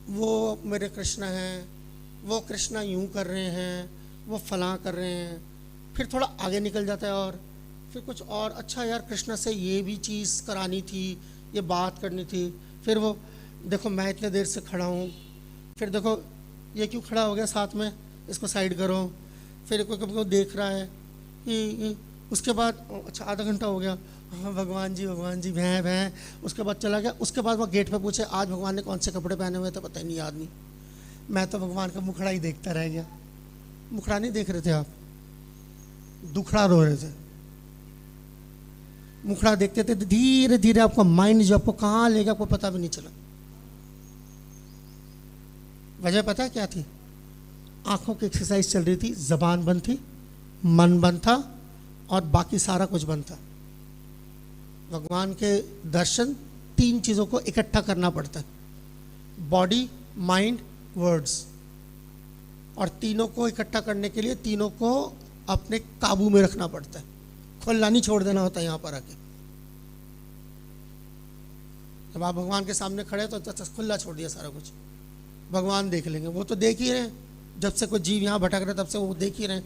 वो मेरे कृष्ण हैं, वो कृष्णा यूं कर रहे हैं, वो फलां कर रहे हैं, फिर थोड़ा आगे निकल जाता है और फिर कुछ और, अच्छा यार कृष्णा से ये भी चीज़ करानी थी, ये बात करनी थी, फिर वो देखो मैं इतने देर से खड़ा हूँ, फिर देखो ये क्यों खड़ा हो गया साथ में, इसको साइड करो, फिर कोई कभी देख रहा है कि उसके बाद अच्छा आधा घंटा हो गया, हाँ भगवान जी भैं भैं, उसके बाद चला गया। उसके बाद वो गेट पे पूछे आज भगवान ने कौन से कपड़े पहने हुए थे, पता ही नहीं, याद नहीं, मैं तो भगवान का मुखड़ा ही देखता रह गया। मुखड़ा नहीं देख रहे थे आप, दुखड़ा रो रहे थे। मुखड़ा देखते थे धीरे धीरे आपका माइंड जो आपको कहाँ ले गया आपको पता भी नहीं चला। वजह पता है क्या थी? आंखों की एक्सरसाइज चल रही थी, जबान बंद थी, मन बंद था और बाकी सारा कुछ बंद था। भगवान के दर्शन 3 चीज़ों को इकट्ठा करना पड़ता है, बॉडी माइंड वर्ड्स, और तीनों को इकट्ठा करने के लिए तीनों को अपने काबू में रखना पड़ता है, खुला नहीं छोड़ देना होता है। यहाँ पर आके जब आप भगवान के सामने खड़े तो खुला छोड़ दिया सारा कुछ, भगवान देख लेंगे, वो तो देख ही रहे, जब से कोई जीव यहाँ भटक रहे तब से वो देख ही रहे।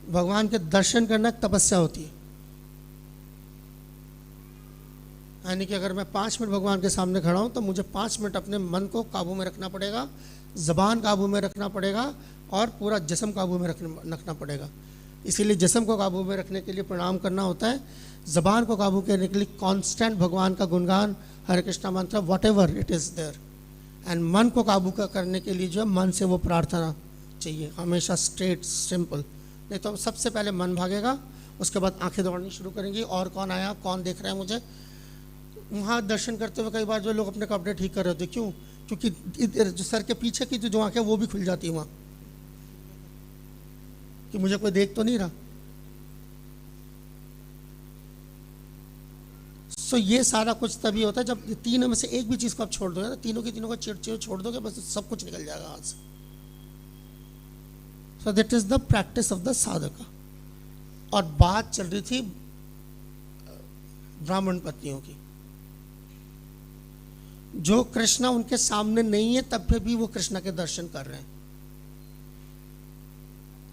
भगवान के दर्शन करना एक तपस्या होती है, यानी कि अगर मैं 5 मिनट भगवान के सामने खड़ा हूँ तो मुझे 5 मिनट अपने मन को काबू में रखना पड़ेगा, ज़बान काबू में रखना पड़ेगा और पूरा जिस्म काबू में रखना पड़ेगा। इसीलिए जिस्म को काबू में रखने के लिए प्रणाम करना होता है, ज़बान को काबू करने के लिए कांस्टेंट भगवान का गुणगान, हरे कृष्णा मंत्र, whatever it is there, and मन को काबू करने के लिए जो है मन से वो प्रार्थना चाहिए, हमेशा स्ट्रेट सिंपल, नहीं तो सबसे पहले मन भागेगा, उसके बाद आंखें दौड़नी शुरू करेंगी, और कौन आया, कौन देख रहा है मुझे। वहाँ दर्शन करते हुए कई बार जो लोग अपने कपड़े ठीक कर रहे होते, क्यों? क्योंकि इधर जो सर के पीछे की जो आंखें वो भी खुल जाती है वहाँ, कि मुझे कोई देख तो नहीं रहा। सो ये सारा कुछ तभी होता है जब तीनों में से एक भी चीज़ को आप छोड़ दोगे ना, तीनों की तीनों को चिड़चिड़ छोड़ दोगे, बस सब कुछ निकल जाएगा हाथ से। सो that is the practice of the sadhaka. और बात चल रही थी ब्राह्मण पत्नियों की, जो कृष्णा उनके सामने नहीं है तब भी वो कृष्णा के दर्शन कर रहे हैं,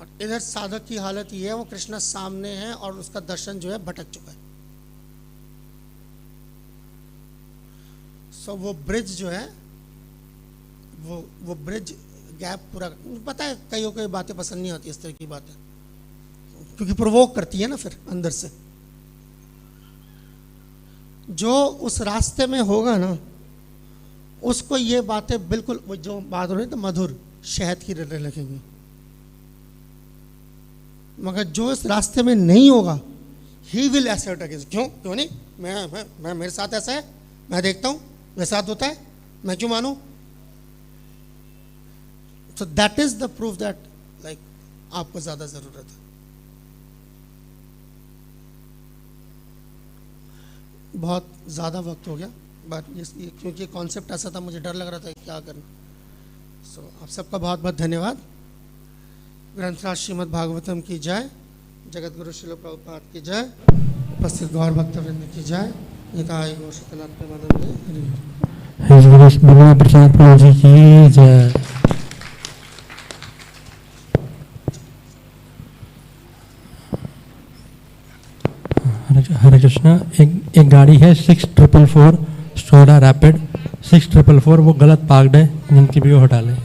और इधर साधक की हालत ये है, वो कृष्णा सामने है और उसका दर्शन जो है भटक चुका है। सो वो ब्रिज जो है, वो ब्रिज गैप पूरा, पता है कईयों को बातें पसंद नहीं आती इस तरह की बातें, क्योंकि प्रोवोक करती है ना फिर अंदर से। जो उस रास्ते में होगा ना, उसको ये बातें बिल्कुल, वो जो बात हो रही तो मधुर शहद की लगेंगी, मगर जो इस रास्ते में नहीं होगा, ही विल असर्ट अगेंस्ट, क्यों नहीं, मैं मेरे साथ ऐसा है, मैं देखता हूं मेरे साथ होता है, मैं क्यों मानूं। So that is the proof that like आपको ज्यादा जरूरत है। बहुत ज़्यादा वक्त हो गया, बट क्योंकि कॉन्सेप्ट ऐसा था, मुझे डर लग रहा था कि क्या करना। सो आप सबका बहुत बहुत धन्यवाद। ग्रंथराज श्रीमद् भागवतम की जय, जगत गुरु श्रील प्रभुपाद की जय, उपस्थित गौर भक्तवृंद की जय, निताई गौर शीतनाथ प्रेमानंद प्रसाद प्रभु जी की जय। हरे कृष्णा। एक गाड़ी है 6444 सोडा रैपिड 6444, वो गलत पार्क्ड है, जिनकी भी वो हटा लें।